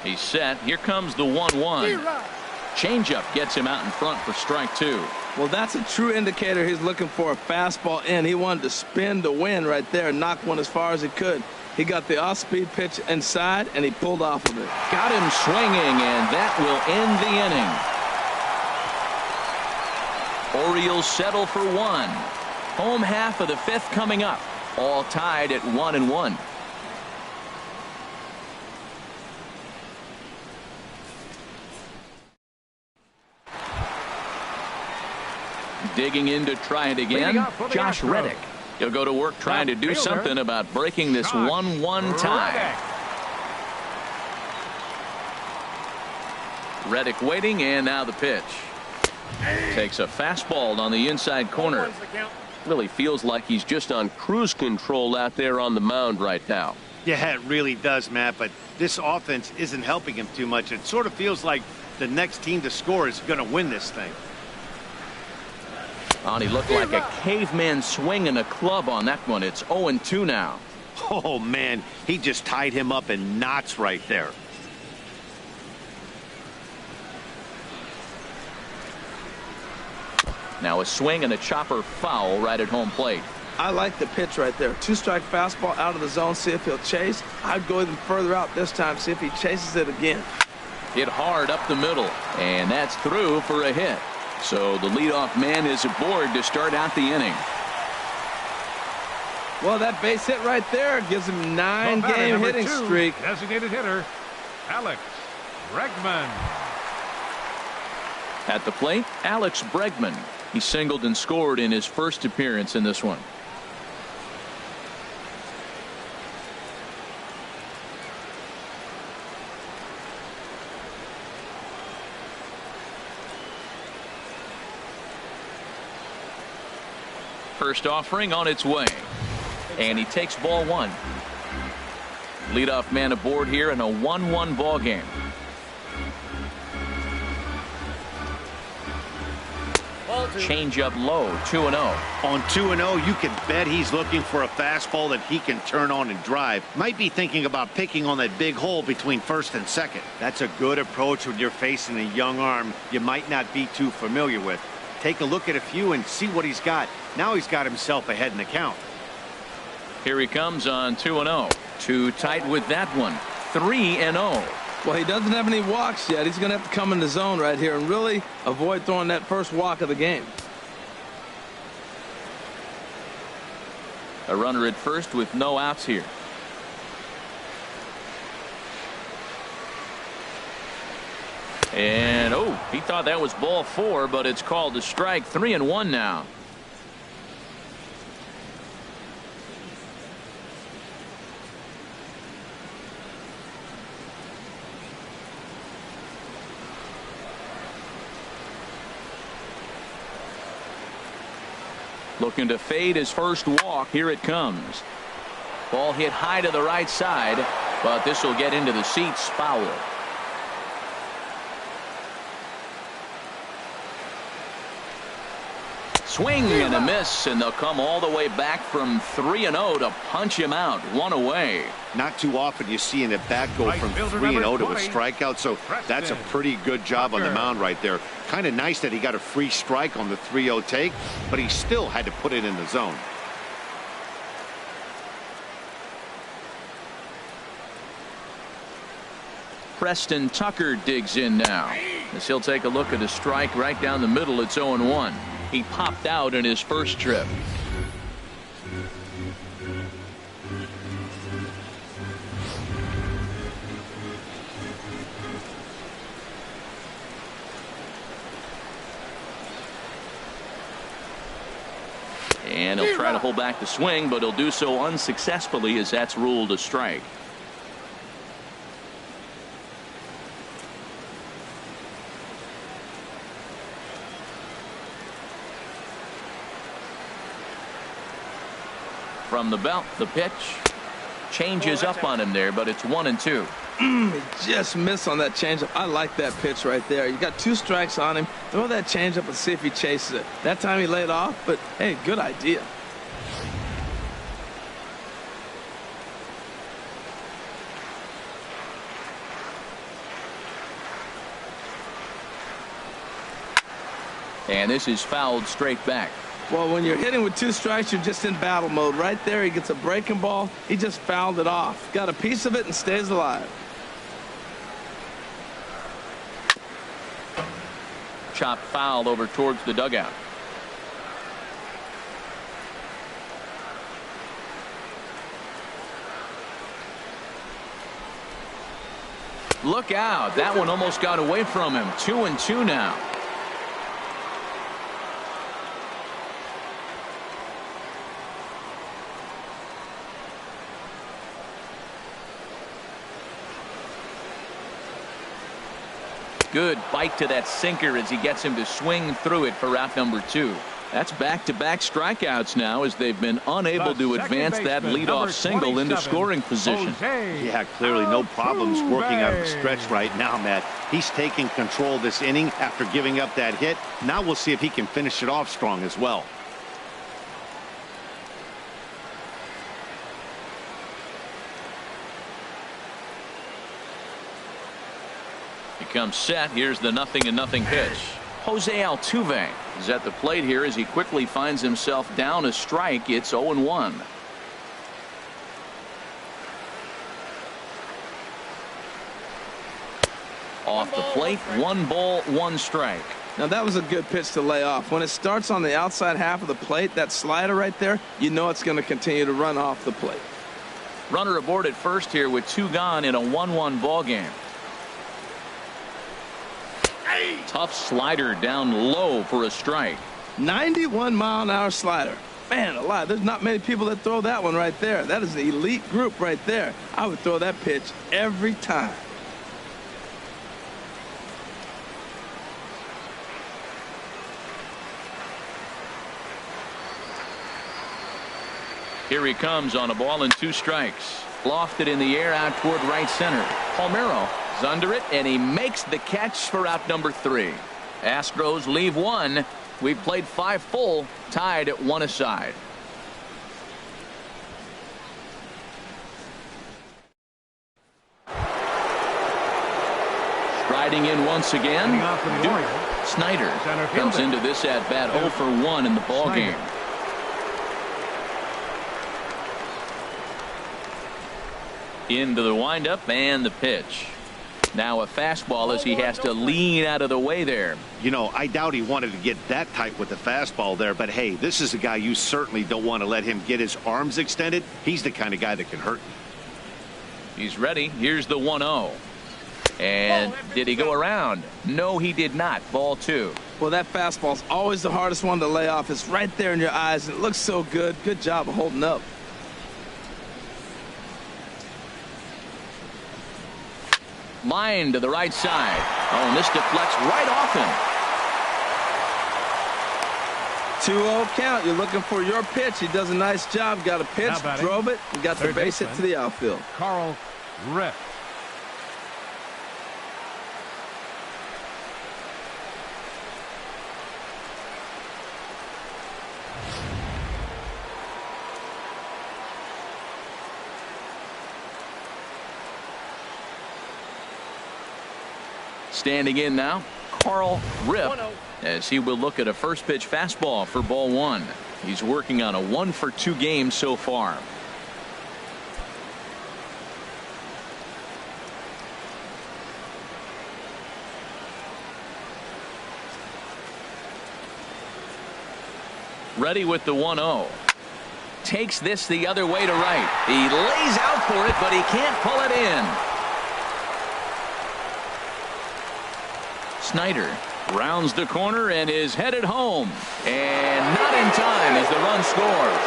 He's set. Here comes the 1-1. Changeup gets him out in front for strike 2. Well, that's a true indicator he's looking for a fastball in. He wanted to spin to win right there and knock one as far as he could. He got the off-speed pitch inside, and he pulled off of it. Got him swinging, and that will end the inning. Orioles settle for 1. Home half of the 5th coming up. All tied at 1-1. Digging in to try it again, Josh Reddick. He'll go to work trying to do something about breaking this 1-1 tie. Reddick waiting, and now the pitch. Takes a fastball on the inside corner. Really feels like he's just on cruise control out there on the mound right now. Yeah, it really does, Matt, but this offense isn't helping him too much. It sort of feels like the next team to score is going to win this thing. He looked like a caveman swinging a club on that one. It's 0-2 now. Oh, man, he just tied him up in knots right there. Now a swing and a chopper foul right at home plate. I like the pitch right there. 2-strike fastball out of the zone, see if he'll chase. I'd go even further out this time, see if he chases it again. Hit hard up the middle, and that's through for a hit. So the leadoff man is aboard to start out the inning. Well, that base hit right there gives him a 9-game hitting streak. Designated hitter, Alex Bregman. At the plate, Alex Bregman. He singled and scored in his first appearance in this one. First offering on its way. And he takes ball one. Leadoff man aboard here in a 1-1 ball game. Change up low, 2-0. On 2-0, you can bet he's looking for a fastball that he can turn on and drive. Might be thinking about picking on that big hole between first and second. That's a good approach when you're facing a young arm you might not be too familiar with. Take a look at a few and see what he's got. Now he's got himself ahead in the count. Here he comes on 2-0. Too tight with that one. 3-0. Well, he doesn't have any walks yet. He's going to have to come in the zone right here and really avoid throwing that first walk of the game. A runner at first with no outs here. And he thought that was ball 4, but it's called a strike. 3-1 now. Looking to fade his first walk. Here it comes. Ball hit high to the right side, but this will get into the seats. Foul. Swing and a miss, and they'll come all the way back from 3-0 to punch him out. One away. Not too often you see an at-bat go from 3-0 to a strikeout, so that's a pretty good job on the mound right there. Kind of nice that he got a free strike on the 3-0 take, but he still had to put it in the zone. Preston Tucker digs in now, as he'll take a look at a strike right down the middle. It's 0-1. He popped out in his first trip. And he'll try to hold back the swing, but he'll do so unsuccessfully, as that's ruled a strike. From the belt, the pitch changes up on him there, but it's 1-2. He just missed on that changeup. I like that pitch right there. You got 2 strikes on him. Throw that changeup and see if he chases it. That time he laid off, but hey, good idea. And this is fouled straight back. Well, when you're hitting with 2 strikes, you're just in battle mode. Right there, he gets a breaking ball. He just fouled it off. Got a piece of it and stays alive. Chop foul over towards the dugout. Look out. That one almost got away from him. 2-2 now. Good bite to that sinker as he gets him to swing through it for out number 2. That's back-to-back strikeouts now as they've been unable to advance that leadoff single into scoring position. Yeah, clearly no problems working out of the stretch right now, Matt. He's taking control of this inning after giving up that hit. Now we'll see if he can finish it off strong as well. He comes set. Here's the 0-0 pitch. Jose Altuve is at the plate here as he quickly finds himself down a strike. It's 0-1. Off the plate, 1 ball, 1 strike. Now that was a good pitch to lay off. When it starts on the outside half of the plate, that slider right there, you know it's going to continue to run off the plate. Runner aboard at first here with 2 gone in a 1-1 ball game. Tough slider down low for a strike. 91-mile-an-hour slider. Man alive, there's not many people that throw that one right there. That is an elite group right there. I would throw that pitch every time. Here he comes on a ball and 2 strikes. Lofted in the air out toward right center. Palmeiro is under it, and he makes the catch for out number 3. Astros leave 1. We've played 5 full, tied at 1 aside. Striding in once again, Snyder comes into this at bat 0 for 1 in the ball game. Into the windup and the pitch. Now a fastball as he has to lean out of the way there. You know, I doubt he wanted to get that tight with the fastball there, but hey, this is a guy you certainly don't want to let him get his arms extended. He's the kind of guy that can hurt you. He's ready. Here's the 1-0. And did he go around? No, he did not. Ball 2. Well, that fastball's always the hardest one to lay off. It's right there in your eyes, and it looks so good. Good job of holding up. Line to the right side. Oh, and this deflects right off him. 2-0 count. You're looking for your pitch. He does a nice job. Got a pitch, drove it, and got the base hit to the outfield. Carl Rip. Standing in now, Carl Rip, as he will look at a first pitch fastball for ball 1. He's working on a 1 for 2 game so far. Ready with the 1-0. Takes this the other way to right. He lays out for it, but he can't pull it in. Snyder rounds the corner and is headed home, and not in time as the run scores.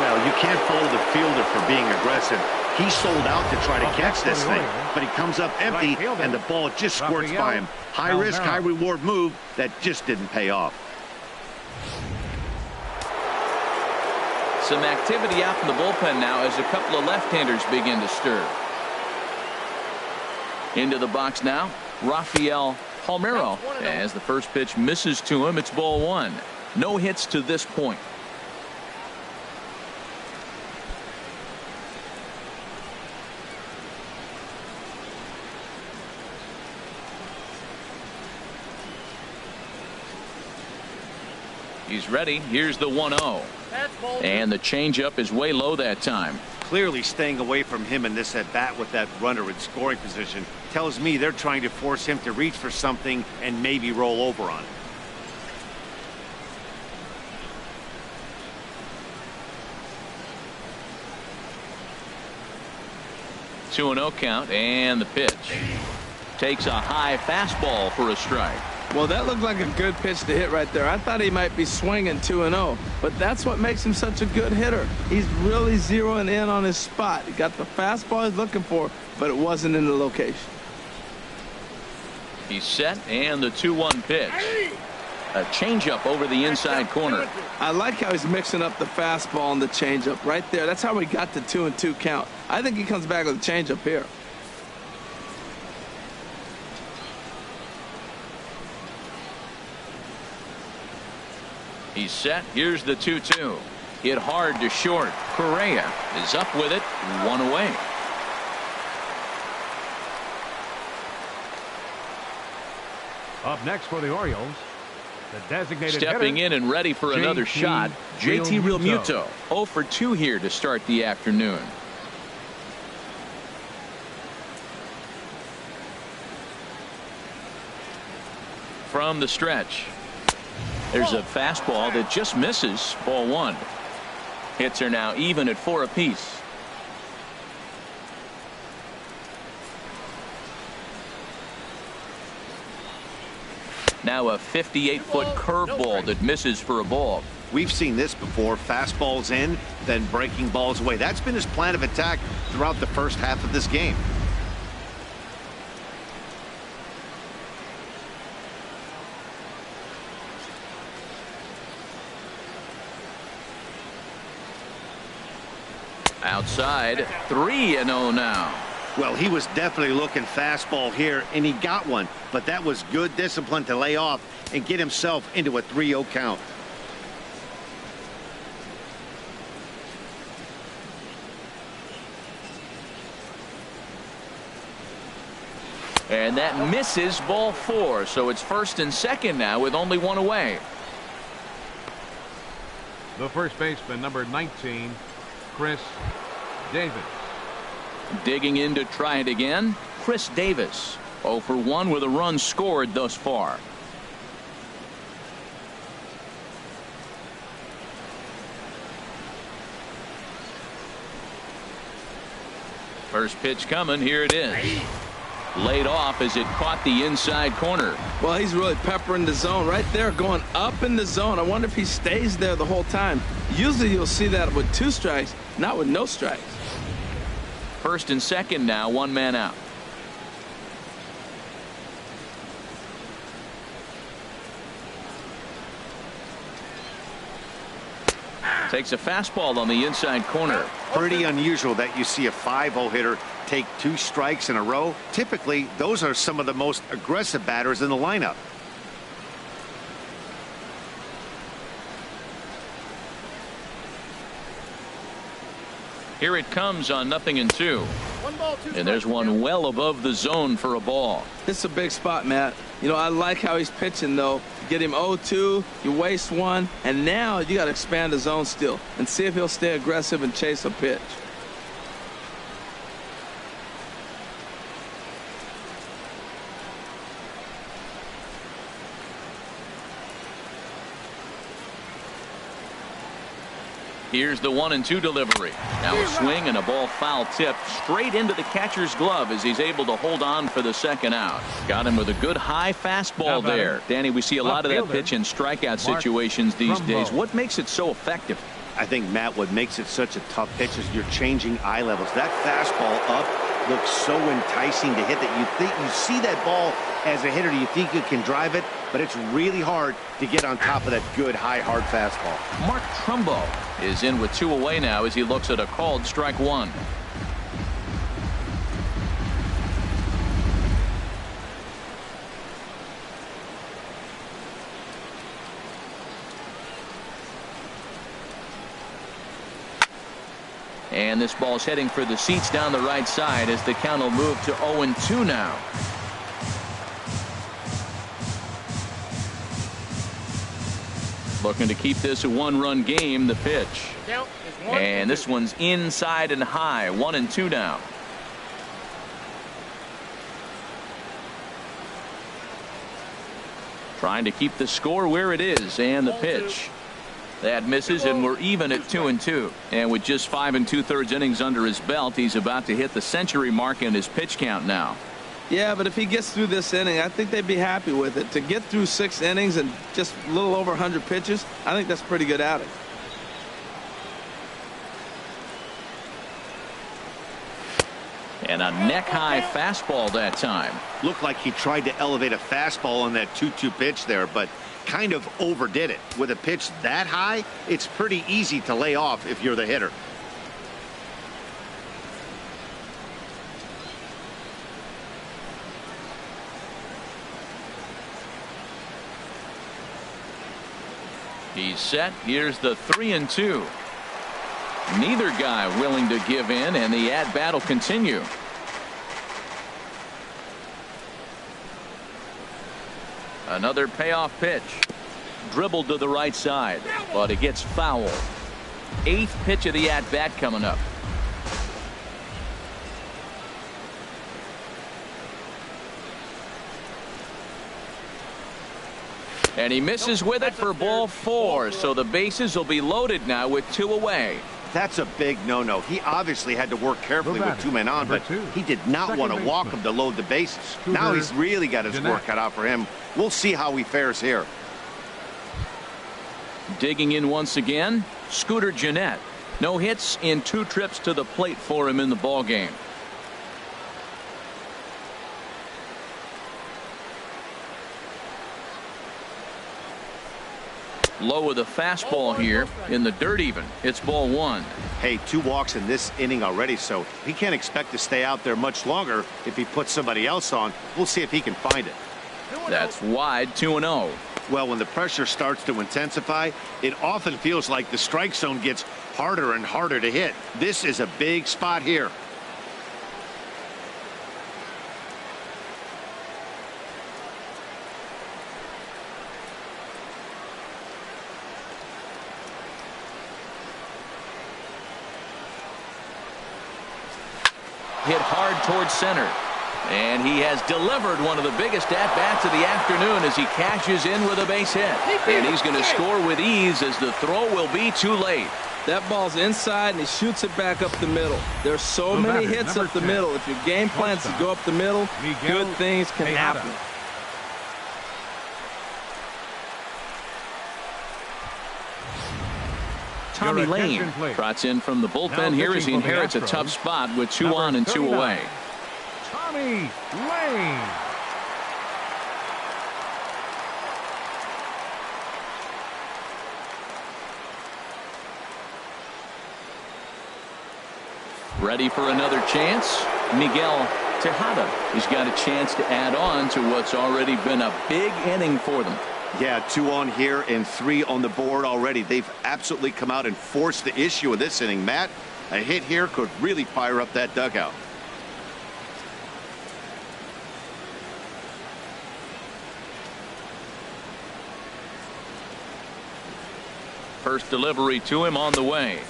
Well, you can't fault the fielder for being aggressive. He sold out to try to catch this thing, but he comes up empty and the ball just squirts by him. High risk, high reward move that just didn't pay off. Some activity out in the bullpen now as a couple of left-handers begin to stir. Into the box now, Rafael Palmeiro, as the first pitch misses to him. It's ball 1. No hits to this point. He's ready. Here's the 1-0. And the changeup is way low that time. Clearly staying away from him in this at bat with that runner in scoring position tells me they're trying to force him to reach for something and maybe roll over on it. Two 2-0 count, and the pitch. Takes a high fastball for a strike. Well, that looked like a good pitch to hit right there. I thought he might be swinging 2-0, but that's what makes him such a good hitter. He's really zeroing in on his spot. He got the fastball he's looking for, but it wasn't in the location. He's set, and the 2-1 pitch. A changeup over the inside corner. I like how he's mixing up the fastball and the changeup right there. That's how we got the 2-2 count. I think he comes back with a changeup here. He's set. Here's the 2-2. Hit hard to short. Correa is up with it. 1 away. Up next for the Orioles, the designated stepping hitter, in and ready for another shot, JT Realmuto. 0 for 2 here to start the afternoon. From the stretch, there's a fastball that just misses. Ball 1. Hits are now even at 4 apiece. Now a 58-foot curveball that misses for a ball. We've seen this before. Fastballs in, then breaking balls away. That's been his plan of attack throughout the first half of this game. Outside, 3-0 now. Well, he was definitely looking fastball here, and he got one. But that was good discipline to lay off and get himself into a 3-0 count. And that misses. Ball 4. So it's first and second now with only 1 away. The first baseman, number 19, Chris Davis. Digging in to try it again, Chris Davis. 0 for 1 with a run scored thus far. First pitch coming. Here it is. Laid off as it caught the inside corner. Well, he's really peppering the zone right there, going up in the zone. I wonder if he stays there the whole time. Usually you'll see that with 2 strikes, not with no strikes. First and second now, 1 man out. Takes a fastball on the inside corner. Pretty unusual that you see a 5-0 hitter take 2 strikes in a row. Typically, those are some of the most aggressive batters in the lineup. Here it comes on 0-2. And there's one well above the zone for a ball. It's a big spot, Matt. You know, I like how he's pitching, though. Get him 0-2, you waste 1, and now you got to expand the zone still and see if he'll stay aggressive and chase a pitch. Here's the 1-2 delivery. Now a swing and a ball foul tip straight into the catcher's glove as he's able to hold on for the second out. Got him with a good high fastball there. Danny, we see a lot of that pitch in strikeout situations these days. What makes it so effective? I think, Matt, what makes it such a tough pitch is you're changing eye levels. That fastball up looks so enticing to hit that you see that ball as a hitter, you think you can drive it, but it's really hard to get on top of that good high hard fastball. Mark Trumbo is in with 2 away now as he looks at a called strike 1. And this ball's heading for the seats down the right side as the count will move to 0-2 now. Looking to keep this a 1-run game. The pitch. And this one's inside and high. 1-2 now. Trying to keep the score where it is. And the pitch. That misses, and we're even at 2-2. And with just 5 2/3 innings under his belt, he's about to hit the century mark in his pitch count now. Yeah, but if he gets through this inning, I think they'd be happy with it. To get through 6 innings and just a little over 100 pitches, I think that's a pretty good outing. And a neck-high fastball that time. Looked like he tried to elevate a fastball on that 2-2 pitch there, but kind of overdid it. With a pitch that high, it's pretty easy to lay off if you're the hitter. He's set. Here's the 3-2. Neither guy willing to give in, and the at-bat will continue. Another payoff pitch. Dribbled to the right side, but it gets foul. 8th pitch of the at-bat coming up. And he misses with it for ball 4, so the bases will be loaded now with 2 away. That's a big no-no. He obviously had to work carefully with 2 men on, but he did not want to walk him to load the bases. Now he's really got his work cut out for him. We'll see how he fares here. Digging in once again, Scooter Gennett. No hits in 2 trips to the plate for him in the ballgame. Low with a fastball here in the dirt even. It's ball 1. Hey, 2 walks in this inning already, so he can't expect to stay out there much longer if he puts somebody else on. We'll see if he can find it. That's wide, 2-0. Well, when the pressure starts to intensify, it often feels like the strike zone gets harder and harder to hit. This is a big spot here. Hit hard towards center. And he has delivered one of the biggest at-bats of the afternoon as he cashes in with a base hit. And he's going to score with ease as the throw will be too late. That ball's inside, and he shoots it back up the middle. There's so many hits up the middle. If your game plans to go up the middle, good things can happen. Tommy Lane trots in from the bullpen here as he inherits a tough spot with 2 on and 2 away. Tommy Lane. Ready for another chance? Miguel Tejada. He's got a chance to add on to what's already been a big inning for them. Yeah, 2 on here and 3 on the board already. They've absolutely come out and forced the issue of this inning. Matt, a hit here could really fire up that dugout. First delivery to him on the way.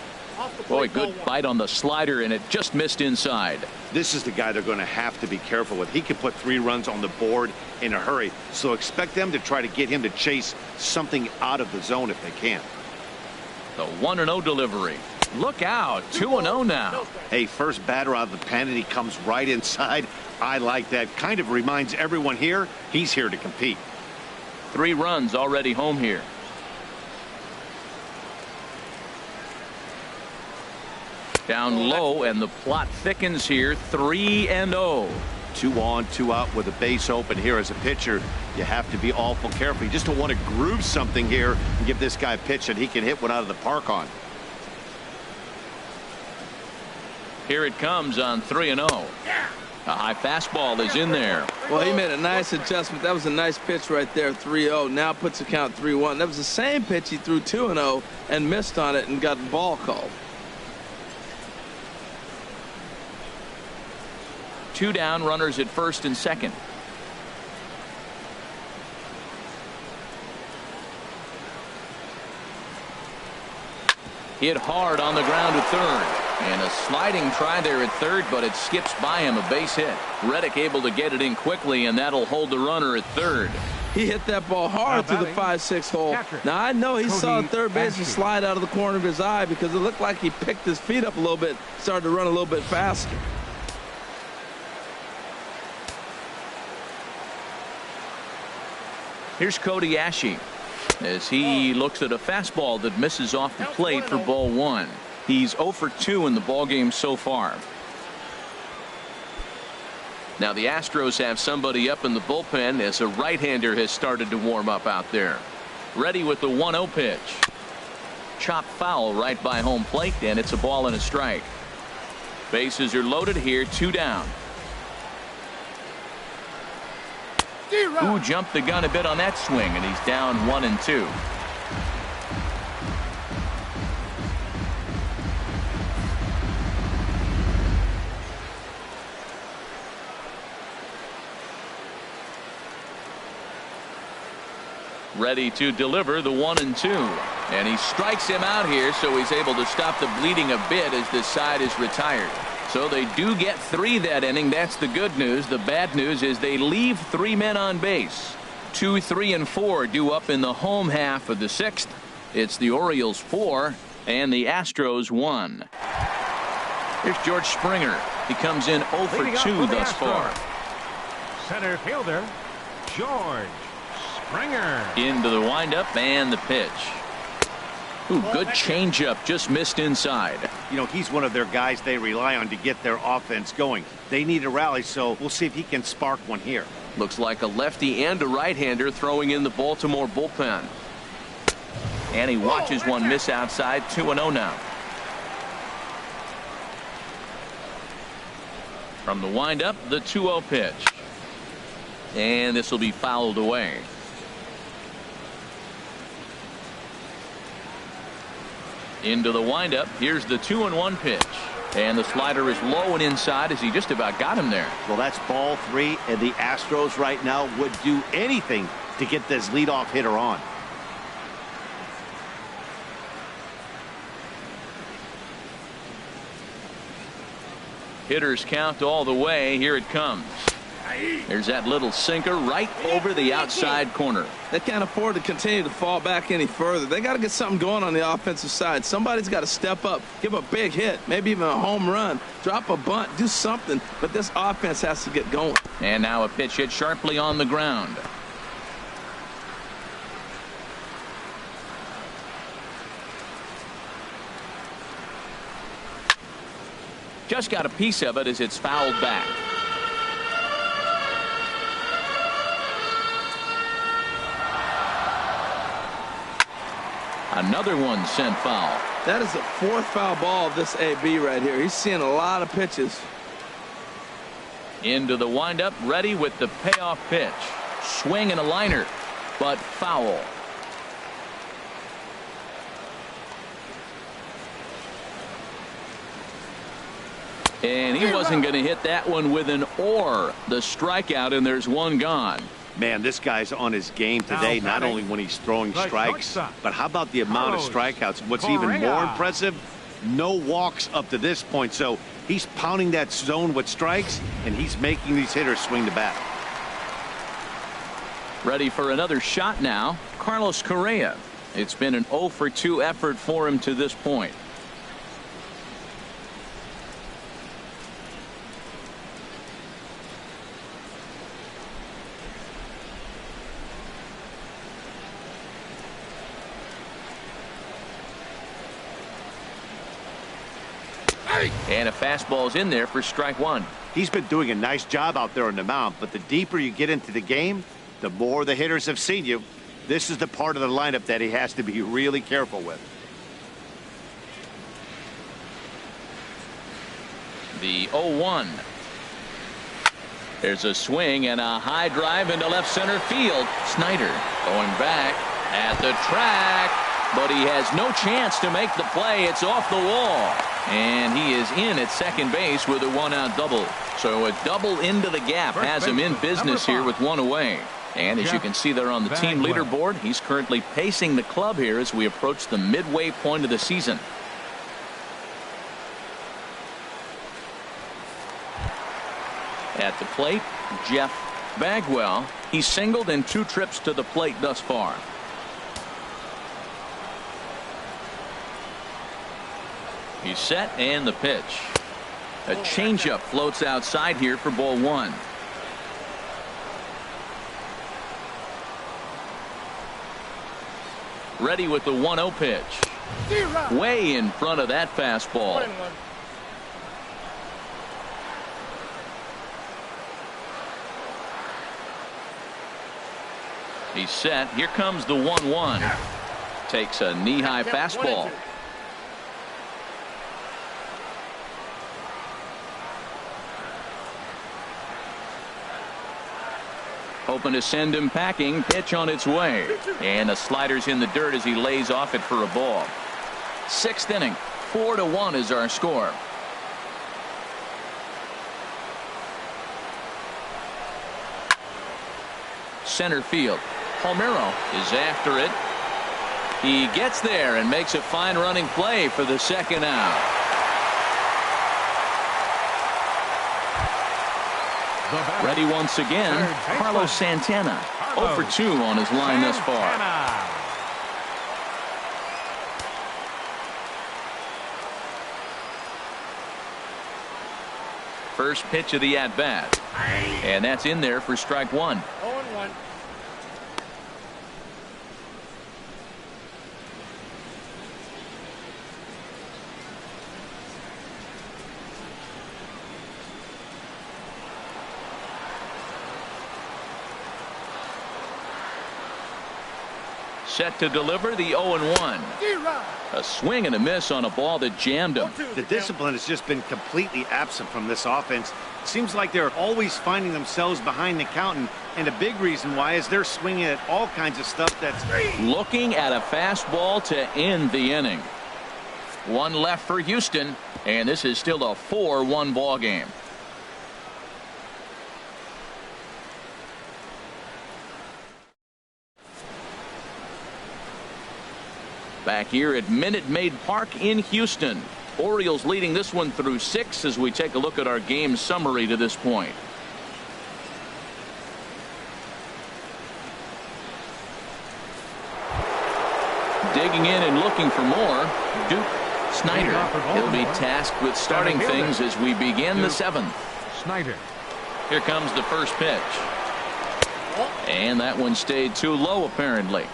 Boy, good bite on the slider, and it just missed inside. This is the guy they're going to have to be careful with. He can put 3 runs on the board in a hurry, so expect them to try to get him to chase something out of the zone if they can. The 1-0 delivery. Look out, 2-0 now. Hey, first batter out of the pen, and he comes right inside. I like that. Kind of reminds everyone here he's here to compete. 3 runs already home here. Down low, and the plot thickens here. 3-0. 2 on, 2 out with a base open here. As a pitcher, you have to be awful careful. You just don't want to groove something here and give this guy a pitch that he can hit one out of the park on. Here it comes on 3-0. A high fastball is in there. Well, he made a nice adjustment. That was a nice pitch right there, 3-0. Now puts the count 3-1. That was the same pitch he threw 2-0 and missed on it and got the ball called. 2 down, runners at first and second. Hit hard on the ground at third. And a sliding try there at third, but it skips by him, a base hit. Reddick able to get it in quickly, and that'll hold the runner at third. He hit that ball hard to the 5-6 hole. Now, I know he saw the third baseman slide out of the corner of his eye because it looked like he picked his feet up a little bit, started to run a little bit faster. Here's Cody Ashe as he looks at a fastball that misses off the plate for ball 1. He's 0 for 2 in the ballgame so far. Now the Astros have somebody up in the bullpen as a right-hander has started to warm up out there. Ready with the 1-0 pitch. Chop foul right by home plate, and it's a ball and a strike. Bases are loaded here, 2 down. Who jumped the gun a bit on that swing, and he's down 1-2. Ready to deliver the 1-2, and he strikes him out here, so he's able to stop the bleeding a bit as this side is retired. So they do get 3 that inning. That's the good news. The bad news is they leave 3 men on base. 2, 3, and 4 due up in the home half of the 6th. It's the Orioles 4 and the Astros 1. Here's George Springer. He comes in 0 for 2 thus far. Center fielder George Springer. Into the windup and the pitch. Ooh, good changeup, just missed inside. You know, he's one of their guys they rely on to get their offense going. They need a rally, so we'll see if he can spark one here. Looks like a lefty and a right-hander throwing in the Baltimore bullpen. And he watches one miss outside. 2-0 now. From the windup, the 2-0 pitch. And this will be fouled away. Into the windup. Here's the 2-1 pitch. And the slider is low and inside as he just about got him there. Well, that's ball 3, and the Astros right now would do anything to get this leadoff hitter on. Hitters count all the way. Here it comes. There's that little sinker right over the outside corner. They can't afford to continue to fall back any further. They got to get something going on the offensive side. Somebody's got to step up, give a big hit, maybe even a home run, drop a bunt, do something. But this offense has to get going. And now a pitch hit sharply on the ground. Just got a piece of it as it's fouled back. Another one sent foul. That is the 4th foul ball of this AB right here. He's seeing a lot of pitches. Into the windup, ready with the payoff pitch. Swing and a liner, but foul. And he wasn't going to hit that one with an or. The strikeout, and there's one gone. Man, this guy's on his game today, not only when he's throwing strikes, but how about the amount of strikeouts? What's even more impressive, no walks up to this point. So he's pounding that zone with strikes, and he's making these hitters swing the bat. Ready for another shot now, Carlos Correa. It's been an 0 for 2 effort for him to this point. And a fastball's in there for strike 1. He's been doing a nice job out there on the mound, but the deeper you get into the game, the more the hitters have seen you. This is the part of the lineup that he has to be really careful with. The 0-1. There's a swing and a high drive into left center field. Snyder going back at the track, but he has no chance to make the play. It's off the wall. And he is in at second base with a 1-out double. So a double into the gap has him in business here with 1 away. And as you can see there on the team leaderboard, he's currently pacing the club here as we approach the midway point of the season. At the plate, Jeff Bagwell. He's singled in 2 trips to the plate thus far. He's set, and the pitch. A changeup floats outside here for ball 1. Ready with the 1-0 pitch. Way in front of that fastball. He's set. Here comes the 1-1. Takes a knee-high fastball. Hoping to send him packing. Pitch on its way. And the slider's in the dirt as he lays off it for a ball. 6th inning. 4-1 is our score. Center field. Palmeiro is after it. He gets there and makes a fine running play for the 2nd out. Ready once again, Carlos Santana. 0 for 2 on his line thus far. First pitch of the at-bat. And that's in there for strike 1. 0-1. Set to deliver the 0-1. A swing and a miss on a ball that jammed him. The discipline has just been completely absent from this offense. It seems like they're always finding themselves behind the count, and a big reason why is they're swinging at all kinds of stuff that's looking at a fastball to end the inning. One left for Houston, and this is still a 4-1 ball game. Back here at Minute Maid Park in Houston. Orioles leading this one through 6 as we take a look at our game summary to this point. Digging in and looking for more. Snyder. He'll be tasked with starting things as we begin the 7th. Snyder. Here comes the first pitch. And that one stayed too low apparently.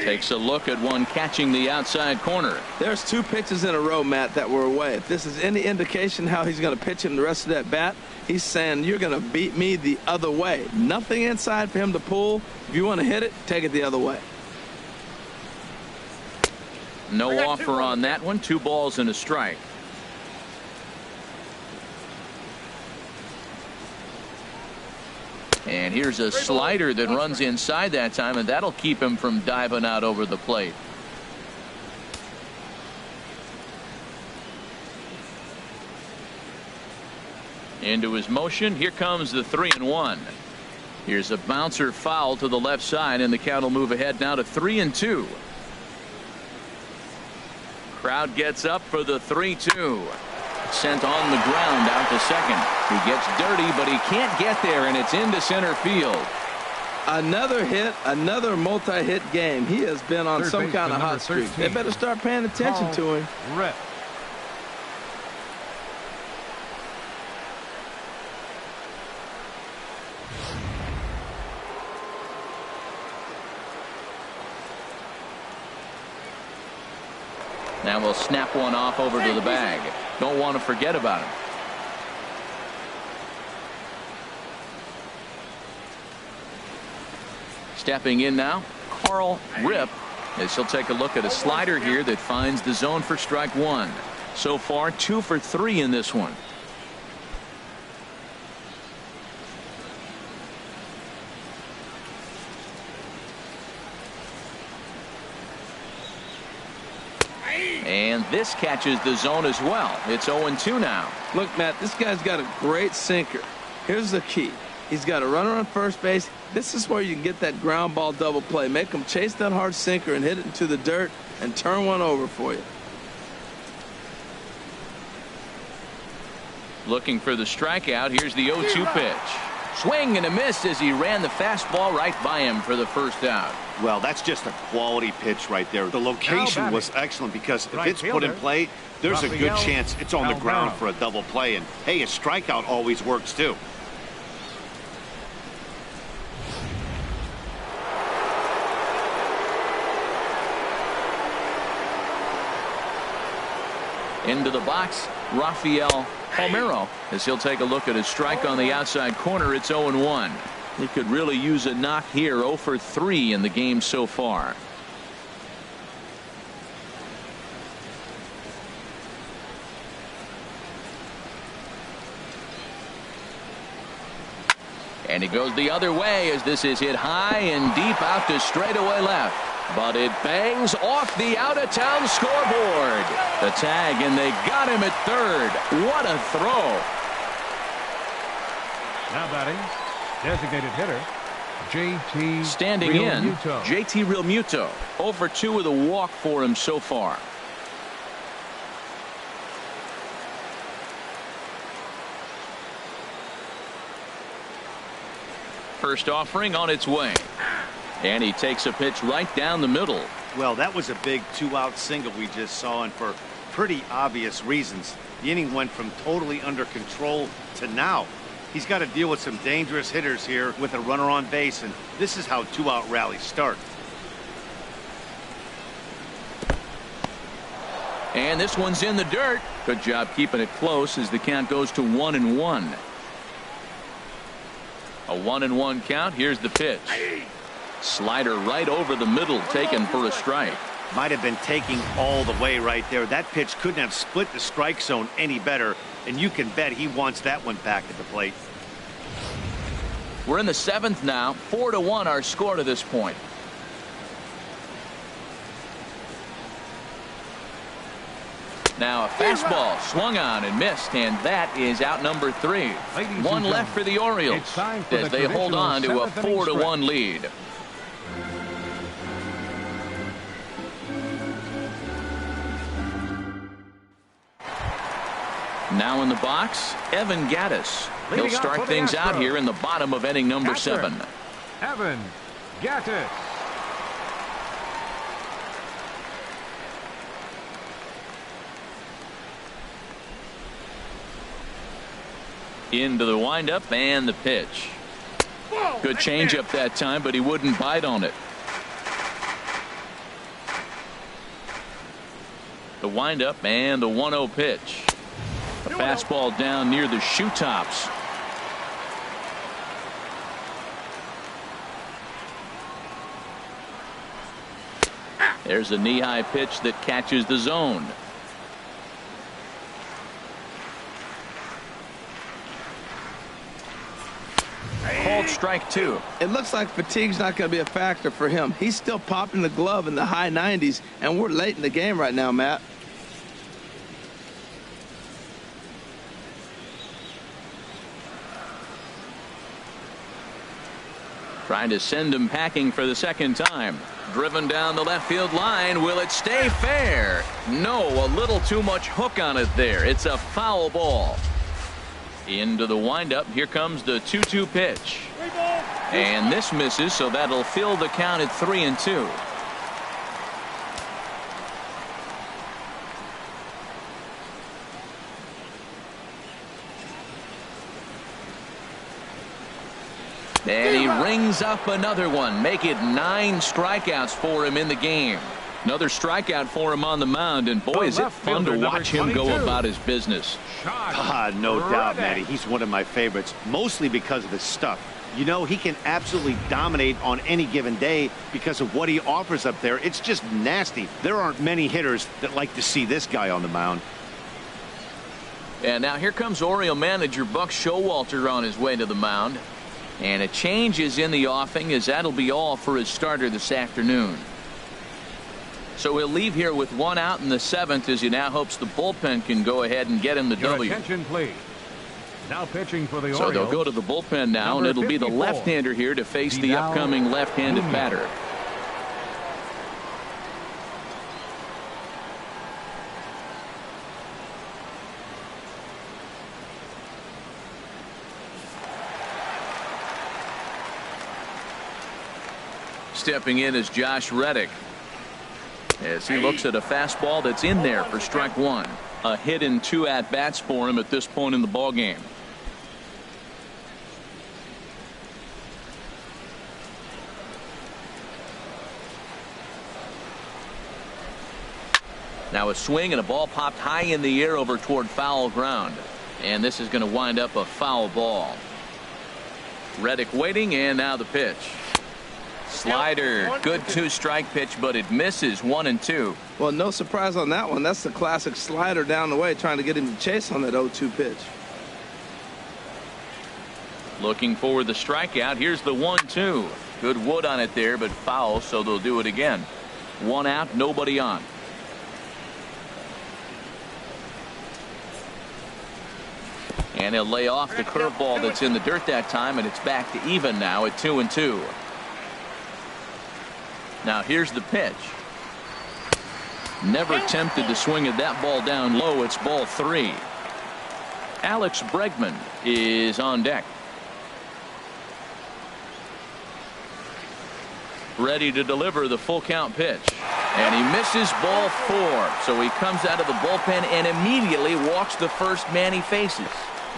Takes a look at one catching the outside corner. There's 2 pitches in a row, Matt, that were away. If this is any indication how he's going to pitch him the rest of that bat, he's saying you're going to beat me the other way. Nothing inside for him to pull. If you want to hit it, take it the other way. No offer on that one. 2 balls and a strike. And here's a slider that runs inside that time, and that'll keep him from diving out over the plate. Into his motion. Here comes the 3-1. Here's a bouncer foul to the left side, and the count will move ahead now to 3-2. Crowd gets up for the 3-2. Sent on the ground out to second. He gets dirty, but he can't get there, and it's into center field. Another hit, another multi-hit game. He has been on some kind of hot streak. They better start paying attention to him. Rip. Now we'll snap one off over to the bag. Don't want to forget about him. Stepping in now, Rip, as he'll take a look at a slider here that finds the zone for strike 1. So far 2 for 3 in this one. And this catches the zone as well. It's 0-2 now. Look, Matt, this guy's got a great sinker. Here's the key. He's got a runner on first base. This is where you can get that ground ball double play. Make him chase that hard sinker and hit it into the dirt and turn one over for you. Looking for the strikeout. Here's the 0-2 pitch. Swing and a miss as he ran the fastball right by him for the first out. Well, that's just a quality pitch right there. The location was excellent because if it's put in play, there's a good chance it's on the ground for a double play. And, hey, a strikeout always works, too. Into the box, Rafael Palmeiro, as he'll take a look at his strike on the outside corner. It's 0-1. He could really use a knock here. 0 for 3 in the game so far. And he goes the other way as this is hit high and deep out to straightaway left. But it bangs off the out-of-town scoreboard. The tag, and they got him at third. What a throw. Now batting, designated hitter, JT Standing Realmuto. in, JT Realmuto. 0 for 2 with a walk for him so far. First offering on its way. And he takes a pitch right down the middle. Well, that was a big 2-out single we just saw, and for pretty obvious reasons. The inning went from totally under control to now. He's got to deal with some dangerous hitters here with a runner on base, and this is how 2-out rallies start. And this one's in the dirt. Good job keeping it close as the count goes to 1-1. A 1-1 count. Here's the pitch. Slider right over the middle, taken for a strike. Might have been taking all the way right there. That pitch couldn't have split the strike zone any better, and you can bet he wants that one back at the plate. We're in the 7th now. 4-1 our score to this point. Now a fastball swung on and missed, and that is out number 3. One left for the Orioles as they hold on to a 4-1 lead. Now in the box, Evan Gattis. He'll start things out here in the bottom of inning number 7. Evan Gattis. Into the windup and the pitch. Good changeup that time, but he wouldn't bite on it. The windup and the 1-0 pitch. A fastball down near the shoe tops. There's a knee-high pitch that catches the zone. Called strike 2. It looks like fatigue's not going to be a factor for him. He's still popping the glove in the high 90s, and we're late in the game right now, Matt. Trying to send him packing for the second time. Driven down the left field line. Will it stay fair? No, a little too much hook on it there. It's a foul ball. Into the windup. Here comes the 2-2 pitch. And this misses, so that'll fill the count at 3-2. And he rings up another one. Make it 9 strikeouts for him in the game. Another strikeout for him on the mound, and boy, is it fun to watch him go about his business. No doubt, Matty. He's one of my favorites, mostly because of his stuff. You know, he can absolutely dominate on any given day because of what he offers up there. It's just nasty. There aren't many hitters that like to see this guy on the mound. And now here comes Oriole manager Buck Showalter on his way to the mound. And a change is in the offing, as that'll be all for his starter this afternoon. So he'll leave here with 1 out in the 7th as he now hopes the bullpen can go ahead and get him the W. Attention, please. Now pitching for the Orioles. So they'll go to the bullpen now, and it'll be the left-hander here to face the upcoming left-handed batter. Stepping in is Josh Reddick as he looks at a fastball that's in there for strike 1. A hit in 2 at-bats for him at this point in the ballgame. Now a swing and a ball popped high in the air over toward foul ground. And this is going to wind up a foul ball. Reddick waiting, and now the pitch. Slider, good 2-strike pitch, but it misses 1-2. Well, no surprise on that one. That's the classic slider down the way, trying to get him to chase on that 0-2 pitch. Looking for the strikeout. Here's the 1-2. Good wood on it there, but foul, so they'll do it again. 1 out, nobody on. And he'll lay off the curveball that's in the dirt that time, and it's back to even now at 2-2. Now here's the pitch. Never tempted to swing at that ball down low. It's ball 3. Alex Bregman is on deck. Ready to deliver the full count pitch. And he misses ball 4. So he comes out of the bullpen and immediately walks the first man he faces.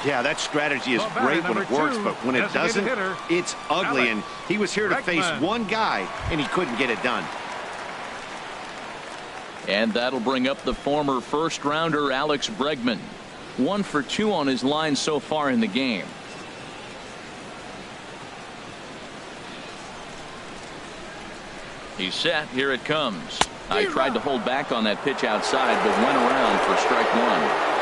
Yeah, that strategy is great when it works, but when it doesn't, it's ugly. And he was here to face one guy, and he couldn't get it done. And that'll bring up the former first-rounder Alex Bregman. 1 for 2 on his line so far in the game. He's set. Here it comes. I tried to hold back on that pitch outside, but went around for strike 1.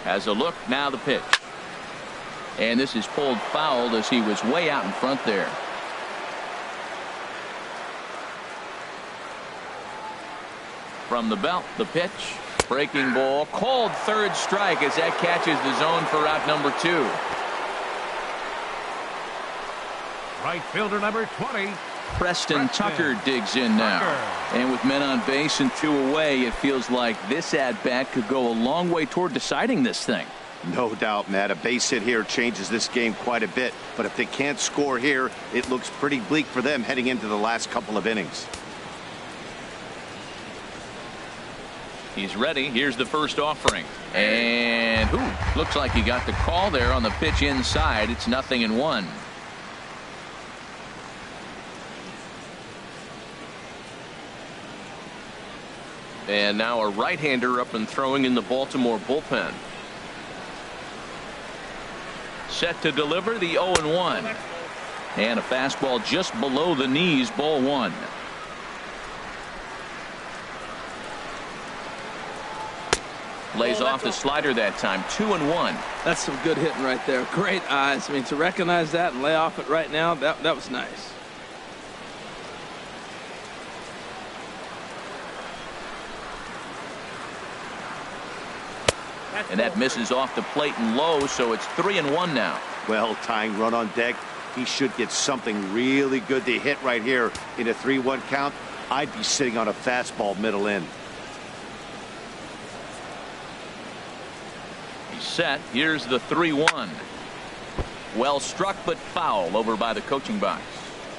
Has a look, now the pitch. And this is pulled foul as he was way out in front there. From the belt, the pitch. Breaking ball, called third strike as that catches the zone for out number 2. Right fielder number 20. Preston Tucker digs in now. And with men on base and 2 away, it feels like this at-bat could go a long way toward deciding this thing. No doubt, Matt. A base hit here changes this game quite a bit. But if they can't score here, it looks pretty bleak for them heading into the last couple of innings. He's ready. Here's the first offering. And looks like he got the call there on the pitch inside. It's 0-1. And now a right-hander up and throwing in the Baltimore bullpen. Set to deliver the 0-1. And a fastball just below the knees, ball 1. Lays off the slider that time. 2-1. That's some good hitting right there. Great eyes. I mean, to recognize that and lay off it right now, that was nice. And that misses off the plate and low, so it's 3-1 now. Well, tying run on deck. He should get something really good to hit right here in a 3-1 count. I'd be sitting on a fastball middle in. He's set. Here's the 3-1. Well struck, but foul over by the coaching box.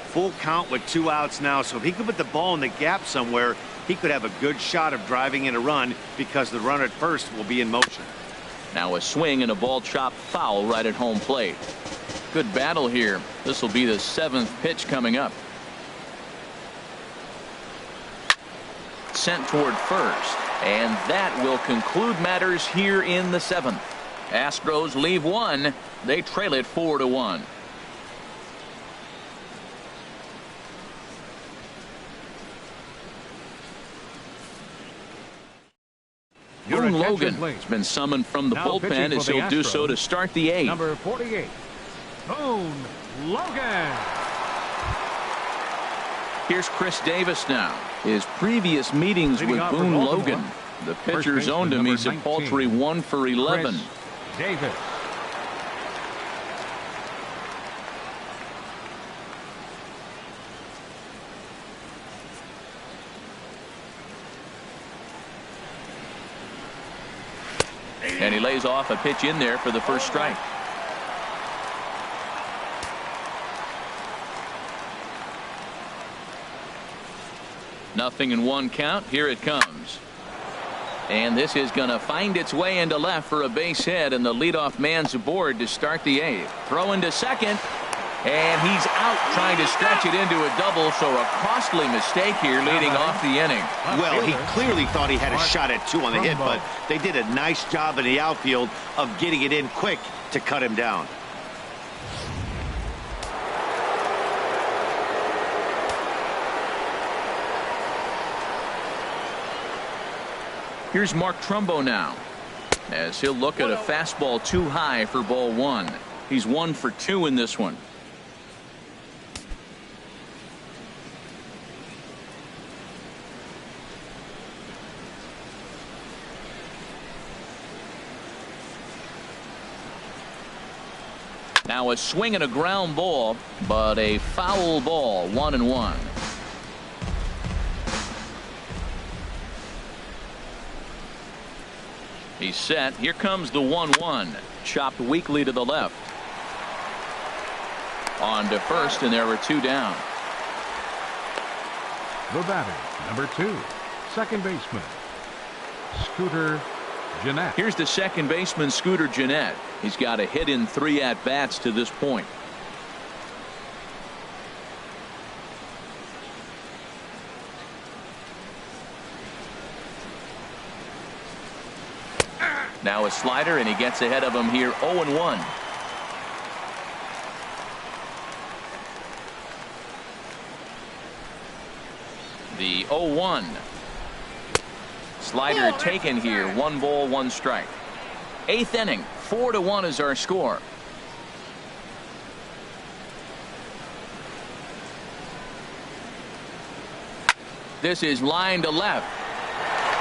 Full count with 2 outs now, so if he could put the ball in the gap somewhere, he could have a good shot of driving in a run because the runner at first will be in motion. Now a swing and a ball chopped foul right at home plate. Good battle here. This will be the 7th pitch coming up. Sent toward first, and that will conclude matters here in the 7th. Astros leave 1. They trail it 4-1. Boone Logan has been summoned from the bullpen as he'll do so to start the 8th. Number 48, Boone Logan. Here's Chris Davis now. His previous meetings with Boone Logan. The pitcher zoned him. He's a paltry 1 for 11. Davis. And he lays off a pitch in there for the first strike. Nothing in 1 count. Here it comes. And this is going to find its way into left for a base hit, and the leadoff man's aboard to start the 8th. Throw into second. And he's out trying to stretch it into a double, so a costly mistake here leading off the inning. Well, he clearly thought he had a shot at 2 on the hit, but they did a nice job in the outfield of getting it in quick to cut him down. Here's Mark Trumbo now, as he'll look at a fastball too high for ball 1. He's 1 for 2 in this one. Now a swing and a ground ball, but a foul ball, 1-1. He's set. Here comes the 1-1. Chopped weakly to the left. On to first, and there were 2 down. The batter, number 2, second baseman, Scooter Gennett. Here's the second baseman, Scooter Gennett. He's got a hit in 3 at-bats to this point. Now a slider, and he gets ahead of him here, 0-1. The 0-1. Slider taken here, 1 ball, 1 strike. 8th inning, 4-1 is our score. This is line to left.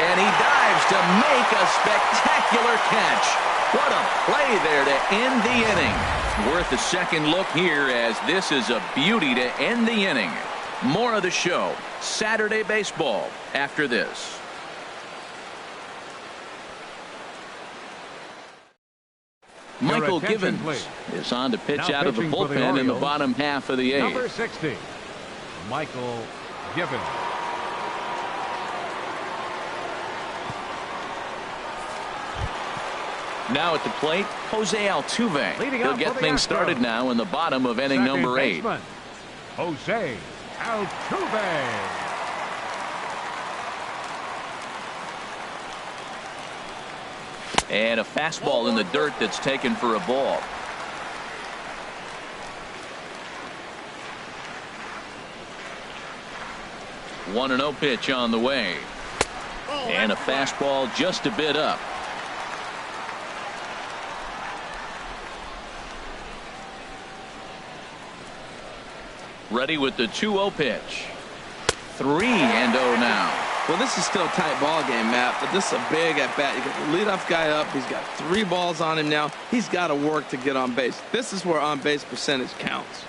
And he dives to make a spectacular catch. What a play there to end the inning. Worth a second look here, as this is a beauty to end the inning. More of the show, Saturday Baseball, after this. Michael Givens is on to pitch out of the bullpen in the bottom half of the 8th. Number 60, Michael Givens. Now at the plate, Jose Altuve. He'll get things started now in the bottom of inning number 8. Jose Altuve. And a fastball in the dirt that's taken for a ball. One 1-0 pitch on the way. And a fastball just a bit up. Ready with the 2-0 pitch. 3-0 now. Well, this is still a tight ball game, Matt, but this is a big at bat. You got the leadoff guy up. He's got 3 balls on him now. He's got to work to get on base. This is where on base percentage counts.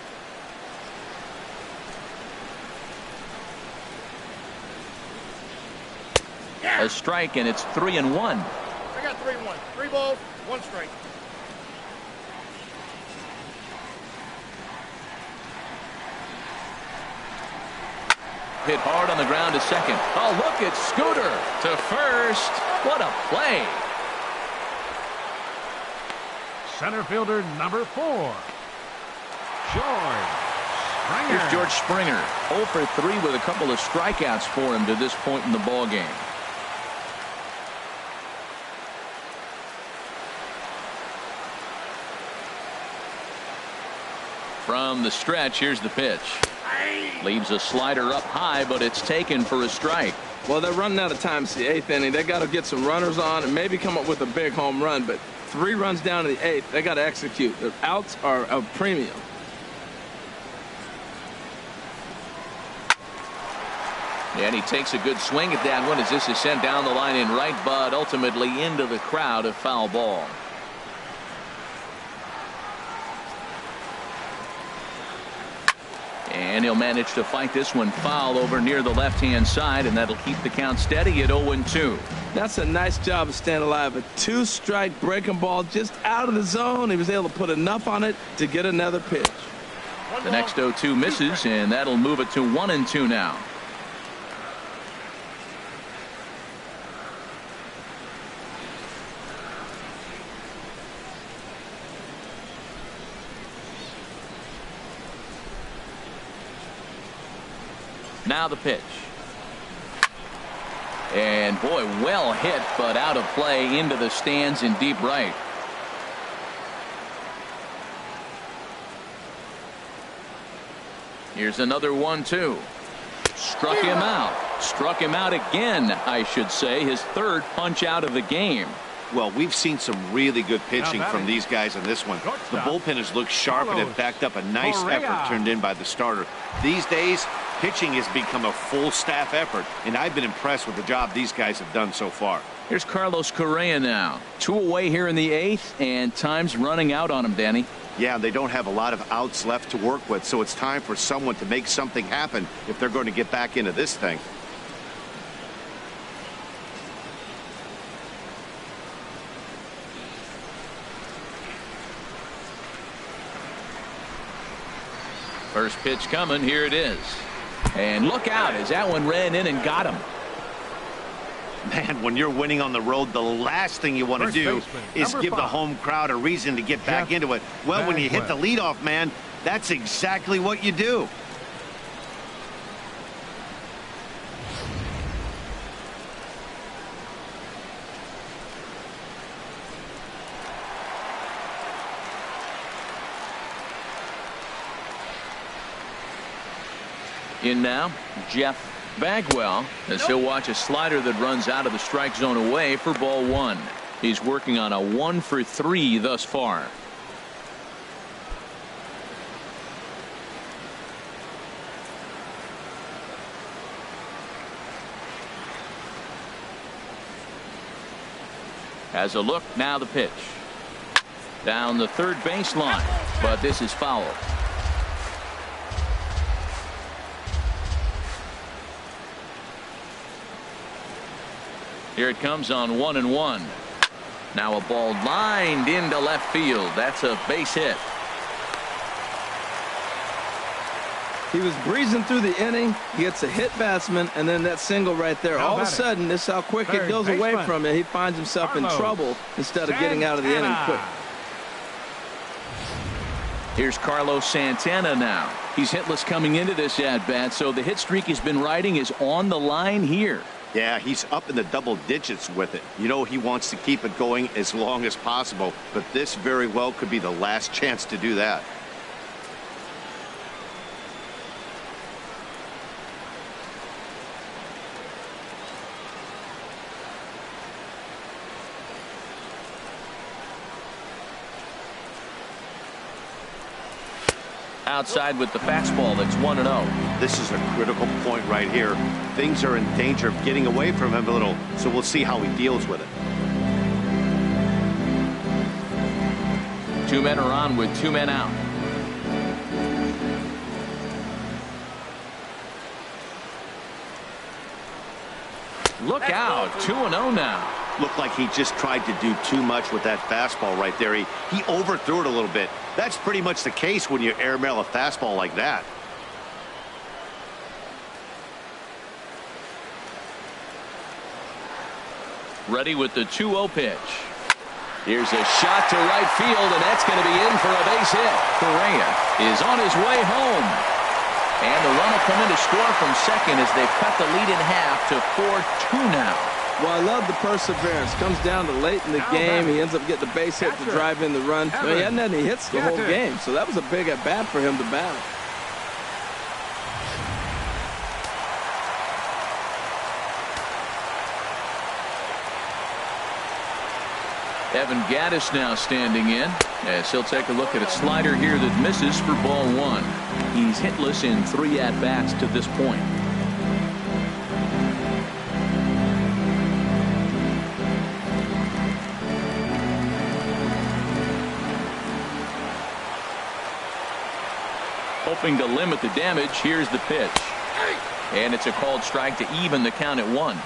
A strike, and it's 3-1. I got 3-1. 3 balls, 1 strike. Hit hard on the ground to second. Oh, look at Scooter to first. What a play. Center fielder number 4, George Springer. Here's George Springer, 0 for 3 with a couple of strikeouts for him to this point in the ball game. From the stretch, here's the pitch. Leaves a slider up high, but it's taken for a strike. Well, they're running out of time. It's the 8th inning. They got to get some runners on and maybe come up with a big home run. But 3 runs down in the 8th. They got to execute. The outs are a premium. And he takes a good swing at that one as this is sent down the line in right, but ultimately into the crowd, a foul ball. And he'll manage to fight this one foul over near the left-hand side, and that'll keep the count steady at 0-2. That's a nice job of staying alive. A 2-strike breaking ball just out of the zone. He was able to put enough on it to get another pitch. The next 0-2 misses, and that'll move it to 1-2 now. Now the pitch. And boy, well hit, but out of play into the stands in deep right. Here's another 1-2. Struck him out. Struck him out again, I should say. His third punch out of the game. Well, we've seen some really good pitching from these guys in this one. The bullpen has looked sharp and it backed up a nice effort turned in by the starter. These days, pitching has become a full staff effort, and I've been impressed with the job these guys have done so far. Here's Carlos Correa now. 2 away here in the 8th, and time's running out on him, Danny. Yeah, they don't have a lot of outs left to work with, so it's time for someone to make something happen if they're going to get back into this thing. First pitch coming. Here it is. And look out as that one ran in and got him. Man, when you're winning on the road, the last thing you want to do is give the home crowd a reason to get back into it. Well, when you hit the leadoff man, that's exactly what you do. In now, Jeff Bagwell, as he'll watch a slider that runs out of the strike zone away for ball 1. He's working on a 1-for-3 thus far. Has a look. Now the pitch. Down the third baseline, but this is foul. Here it comes on 1-1. Now a ball lined into left field. That's a base hit. He was breezing through the inning. He gets a hit batsman, and then that single right there. All of a sudden, this is how quick it goes away from it. He finds himself in trouble instead of getting out of the inning quick. Here's Carlos Santana now. He's hitless coming into this at-bat, so the hit streak he's been riding is on the line here. Yeah, he's up in the double digits with it. You know, he wants to keep it going as long as possible, but this very well could be the last chance to do that. Outside with the fastball. That's 1-0. This is a critical point right here. Things are in danger of getting away from him a little, so we'll see how he deals with it. 2 men are on with 2 men out. Look out. 2-0 now. Looked like he just tried to do too much with that fastball right there. He overthrew it a little bit. That's pretty much the case when you airmail a fastball like that. Ready with the 2-0 pitch. Here's a shot to right field, and that's going to be in for a base hit. Correa is on his way home. And the run will come in to score from second as they've cut the lead in half to 4-2 now. Well, I love the perseverance. Comes down to late in the game. He ends up getting the base hit to drive in the run. I mean, he hadn't had any hits the whole game, so that was a big at-bat for him to battle. Evan Gaddis now standing in as he'll take a look at a slider here that misses for ball 1. He's hitless in 3 at-bats to this point. Hoping to limit the damage. Here's the pitch. And it's a called strike to even the count at 1.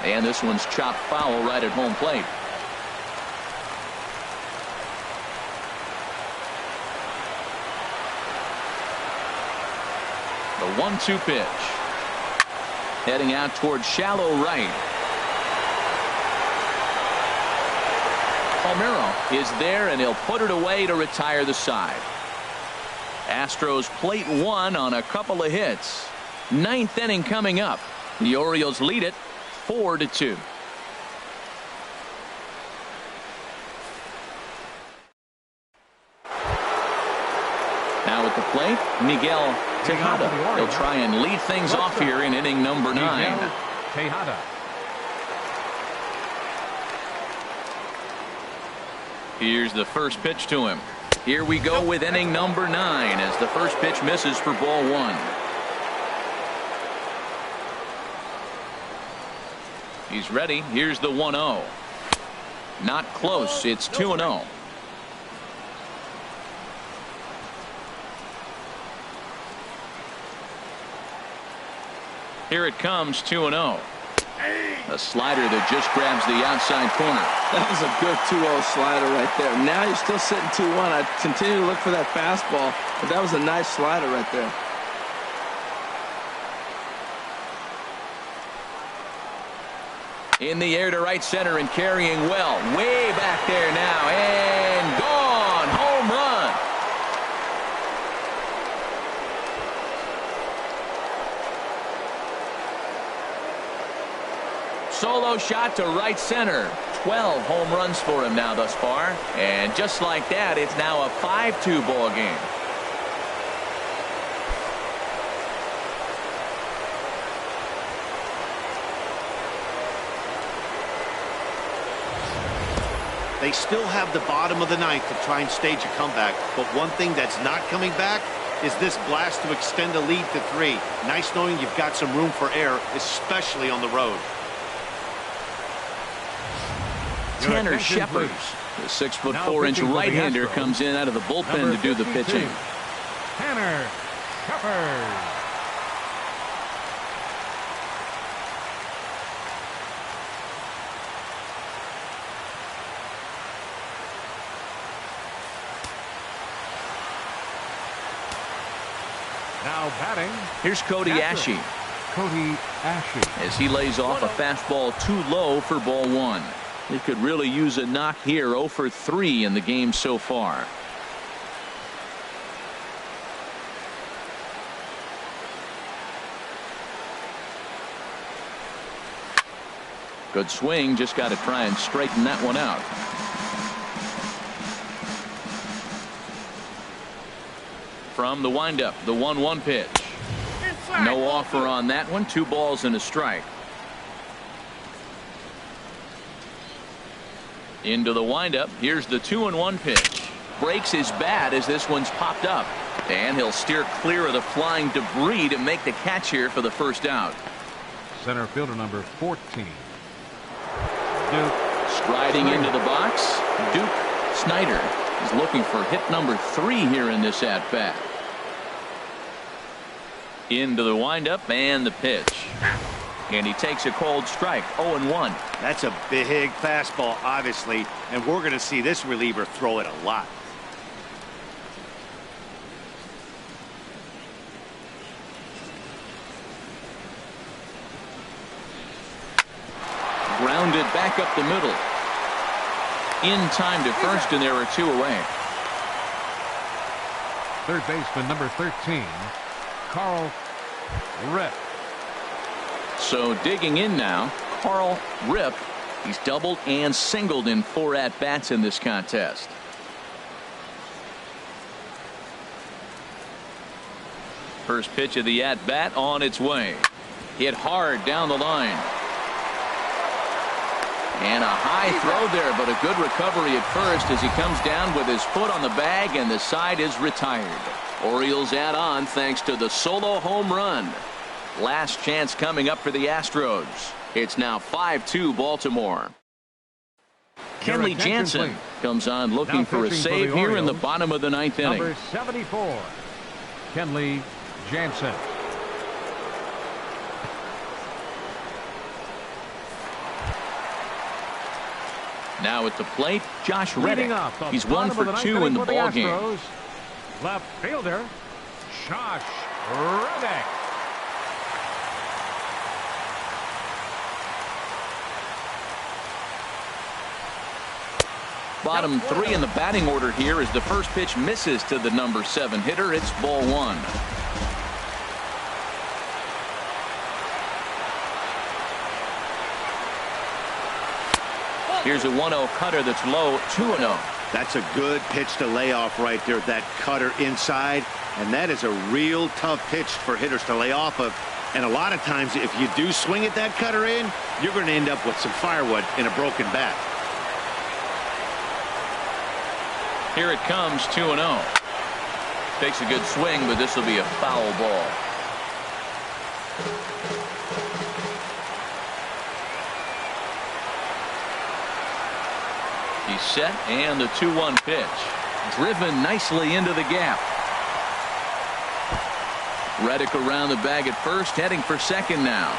And this one's chopped foul right at home plate. The 1-2 pitch. Heading out towards shallow right. Palmeiro is there, and he'll put it away to retire the side. Astros plate one on a couple of hits. Ninth inning coming up. The Orioles lead it 4-2. Now at the plate, Miguel Tejada. He'll try and lead things off here in inning number 9. Tejada. Here's the first pitch to him. Here we go with inning number 9 as the first pitch misses for ball 1. He's ready. Here's the 1-0. Not close. It's 2-0. Here it comes, 2-0. A slider that just grabs the outside corner. That was a good 2-0 slider right there. Now you're still sitting 2-1. I continue to look for that fastball, but that was a nice slider right there. In the air to right center and carrying well. Way back there now. And gone. Home run. Solo shot to right center. 12 home runs for him now thus far. And just like that, it's now a 5-2 ball game. They still have the bottom of the ninth to try and stage a comeback, but one thing that's not coming back is this blast to extend the lead to 3. Nice knowing you've got some room for error, especially on the road. Tanner Shepard, the 6'4" right-hander, comes in out of the bullpen to do the pitching. Tanner Shepard. Now batting. Here's Cody Ashe. Cody Ashe. As he lays off a fastball too low for ball 1. He could really use a knock here. 0 for 3 in the game so far. Good swing. Just got to try and straighten that one out. From the windup, the 1-1 pitch. No offer on that one. 2 balls and a strike. Into the windup. Here's the 2-1 pitch. Breaks his bat as this one's popped up. And he'll steer clear of the flying debris to make the catch here for the first out. Center fielder number 14. Duke. Striding into the box. Duke Snyder is looking for hit number 3 here in this at bat. Into the windup and the pitch. And he takes a cold strike. 0-1. That's a big fastball, obviously, and we're going to see this reliever throw it a lot. Grounded back up the middle. In time to first, and there are 2 away. Third baseman number 13, Carl Rip. So digging in now, Carl Rip. He's doubled and singled in 4 at-bats in this contest. First pitch of the at-bat on its way. Hit hard down the line. And a high throw there, but a good recovery at first as he comes down with his foot on the bag, and the side is retired. Orioles add on thanks to the solo home run. Last chance coming up for the Astros. It's now 5-2 Baltimore. Kenley Jansen comes on looking for a save here in the bottom of the 9th inning. Number 74, Kenley Jansen. Now at the plate, Josh Reddick. He's 1 for 2 in the ball game. Left fielder, Josh Reddick. Bottom three in the batting order here as the first pitch misses to the number 7 hitter. It's ball 1. Here's a 1-0 cutter that's low, 2-0. That's a good pitch to lay off right there, that cutter inside. And that is a real tough pitch for hitters to lay off of. And a lot of times, if you do swing at that cutter in, you're going to end up with some firewood in a broken bat. Here it comes, 2-0. Takes a good swing, but this will be a foul ball. He's set, and the 2-1 pitch. Driven nicely into the gap. Reddick around the bag at first, heading for second now.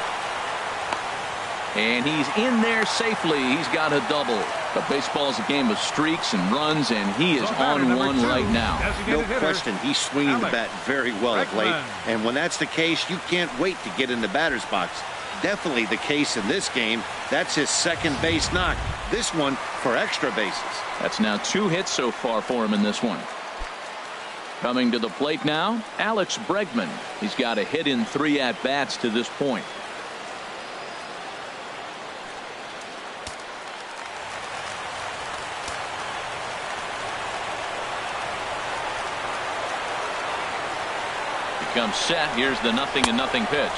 And he's in there safely. He's got a double. But baseball's a game of streaks and runs, and he is on one right now. No question, he's swinging the bat very well of late. And when that's the case, you can't wait to get in the batter's box. Definitely the case in this game. That's his second base knock. This one for extra bases. That's now 2 hits so far for him in this one. Coming to the plate now, Alex Bregman. He's got a hit in 3 at-bats to this point. He comes set. Here's the 0-0 pitch.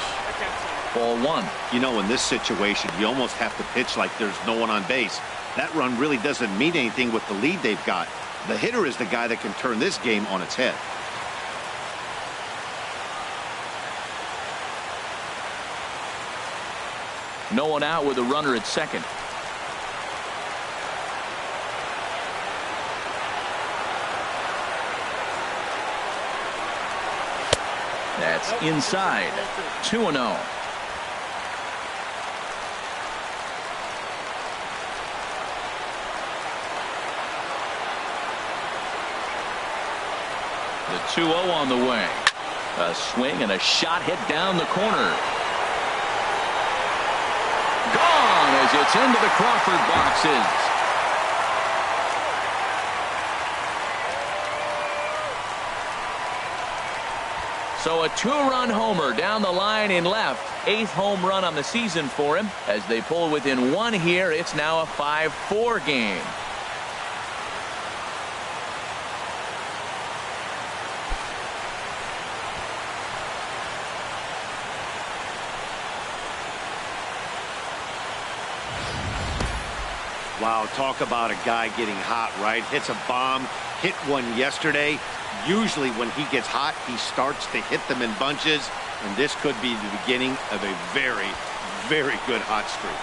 Ball 1. You know, in this situation, you almost have to pitch like there's no one on base. That run really doesn't mean anything with the lead they've got. The hitter is the guy that can turn this game on its head. No one out with a runner at second. That's inside. 2-0. The 2-0 on the way. A swing and a shot hit down the corner. Gone as it's into the Crawford boxes. So a 2-run homer down the line in left. 8th home run on the season for him. As they pull within 1 here, it's now a 5-4 game. Wow, talk about a guy getting hot, right? Hits a bomb, hit one yesterday. Usually when he gets hot, he starts to hit them in bunches, and this could be the beginning of a very, very good hot streak.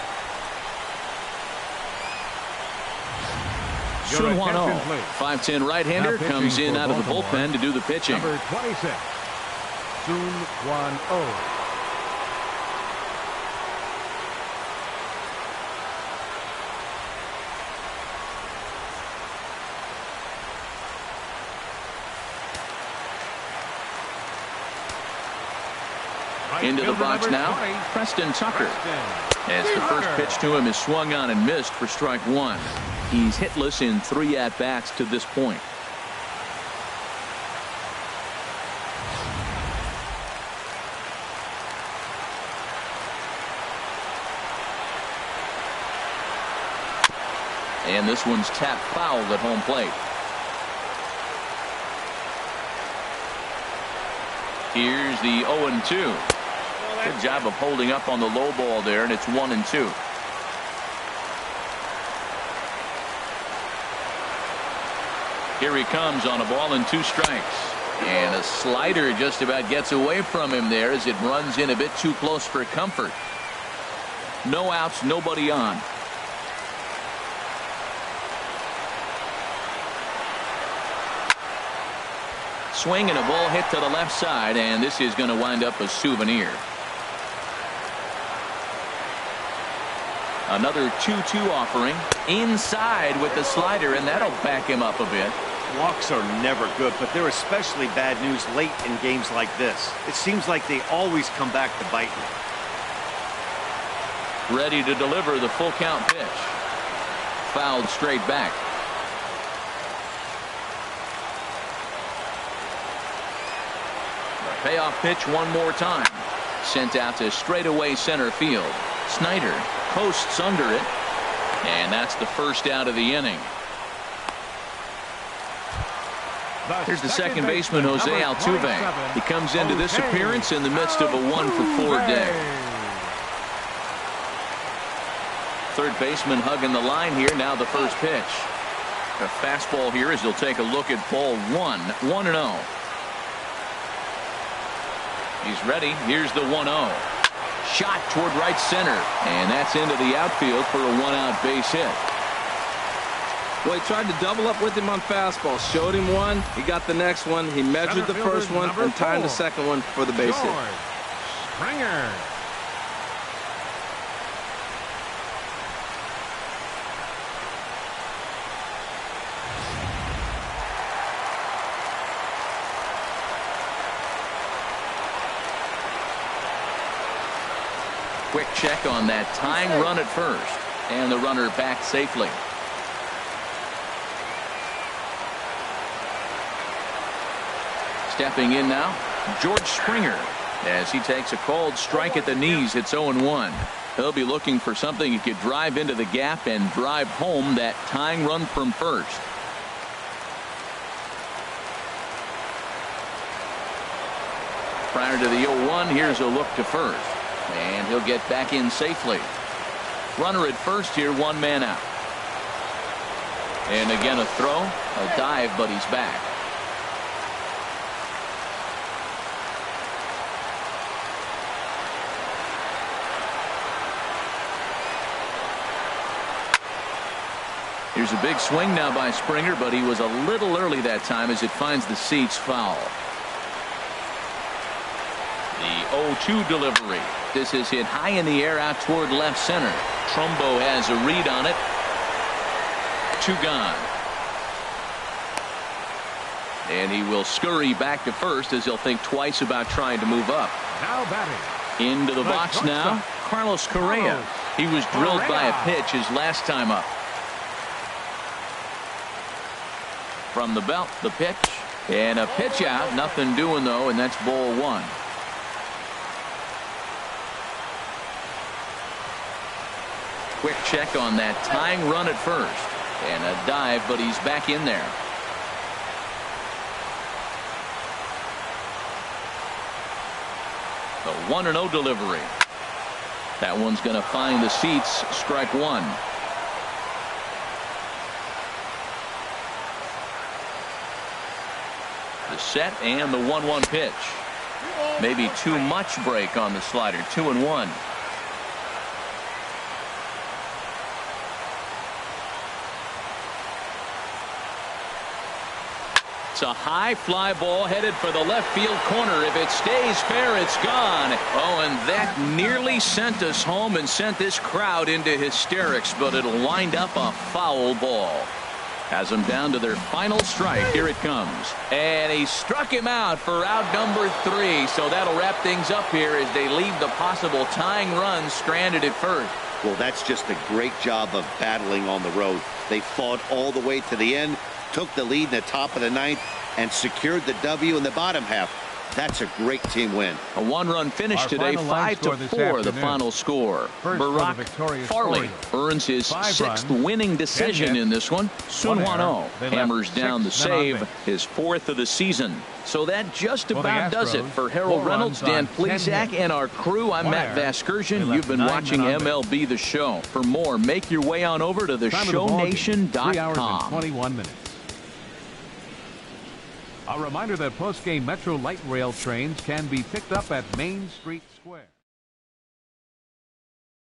Soon 5'10" right-hander comes in out of the bullpen to do the pitching. Number 26, Soon 1-0. Into the box now, Preston Tucker. As the first pitch to him is swung on and missed for strike 1. He's hitless in 3 at-bats to this point. And this one's tapped foul at home plate. Here's the 0-2. Good job of holding up on the low ball there, and it's 1-2. Here he comes on a ball and 2 strikes. And a slider just about gets away from him there as it runs in a bit too close for comfort. No outs, nobody on. Swing and a ball hit to the left side, and this is going to wind up a souvenir. Another 2-2 offering inside with the slider, and that'll back him up a bit. Walks are never good, but they're especially bad news late in games like this. It seems like they always come back to bite you. Ready to deliver the full count pitch. Fouled straight back. Payoff pitch one more time. Sent out to straightaway center field. Snyder posts under it. And that's the first out of the inning. Here's the second baseman, Jose Altuve. He comes into this appearance in the midst of a 1-for-4 day. Third baseman hugging the line here. Now the first pitch. A fastball here as he'll take a look at ball 1. 1-0. He's ready. Here's the 1-0. Shot toward right center. And that's into the outfield for a 1-out base hit. Well, he tried to double up with him on fastball. Showed him one. He got the next one. He measured the first one and timed the second one for the base hit. Springer. Quick check on that tying run at first. And the runner back safely. Stepping in now, George Springer, as he takes a called strike at the knees. It's 0-1. He'll be looking for something he could drive into the gap and drive home that tying run from first. Prior to the 0-1, here's a look to first. And he'll get back in safely. Runner at first here, one man out. And again a throw, a dive, but he's back. Here's a big swing now by Springer, but he was a little early that time as it finds the seats foul. The 0-2 delivery. This is hit high in the air out toward left center. Trumbo has a read on it. 2 gone. And he will scurry back to first as he'll think twice about trying to move up. Now batting. Into the box now, Carlos Correa. He was drilled by a pitch his last time up. From the belt, the pitch. And a pitch out. Nothing doing, though, and that's ball 1. Quick check on that tying run at first. And a dive, but he's back in there. The 1-0 delivery. That one's going to find the seats. Strike 1. The set and the 1-1 pitch. Maybe too much break on the slider. 2-1. It's a high fly ball headed for the left field corner. If it stays fair, it's gone. Oh, and that nearly sent us home and sent this crowd into hysterics, but it'll wind up a foul ball. Has them down to their final strike. Here it comes. And he struck him out for out number 3. So that'll wrap things up here as they leave the possible tying run stranded at first. Well, that's just a great job of battling on the road. They fought all the way to the end, took the lead in the top of the 9th, and secured the W in the bottom half. That's a great team win. A 1-run finish today, 5-4 the final score. Barrack Farley earns his 6th winning decision in this one. Sunwano hammers down the save, his 4th of the season. So that just about does it for Harold Reynolds, Dan Plesac, and our crew. I'm Matt Vasgersian. You've been watching MLB The Show. For more, make your way on over to theshownation.com. A reminder that post-game Metro Light Rail trains can be picked up at Main Street Square.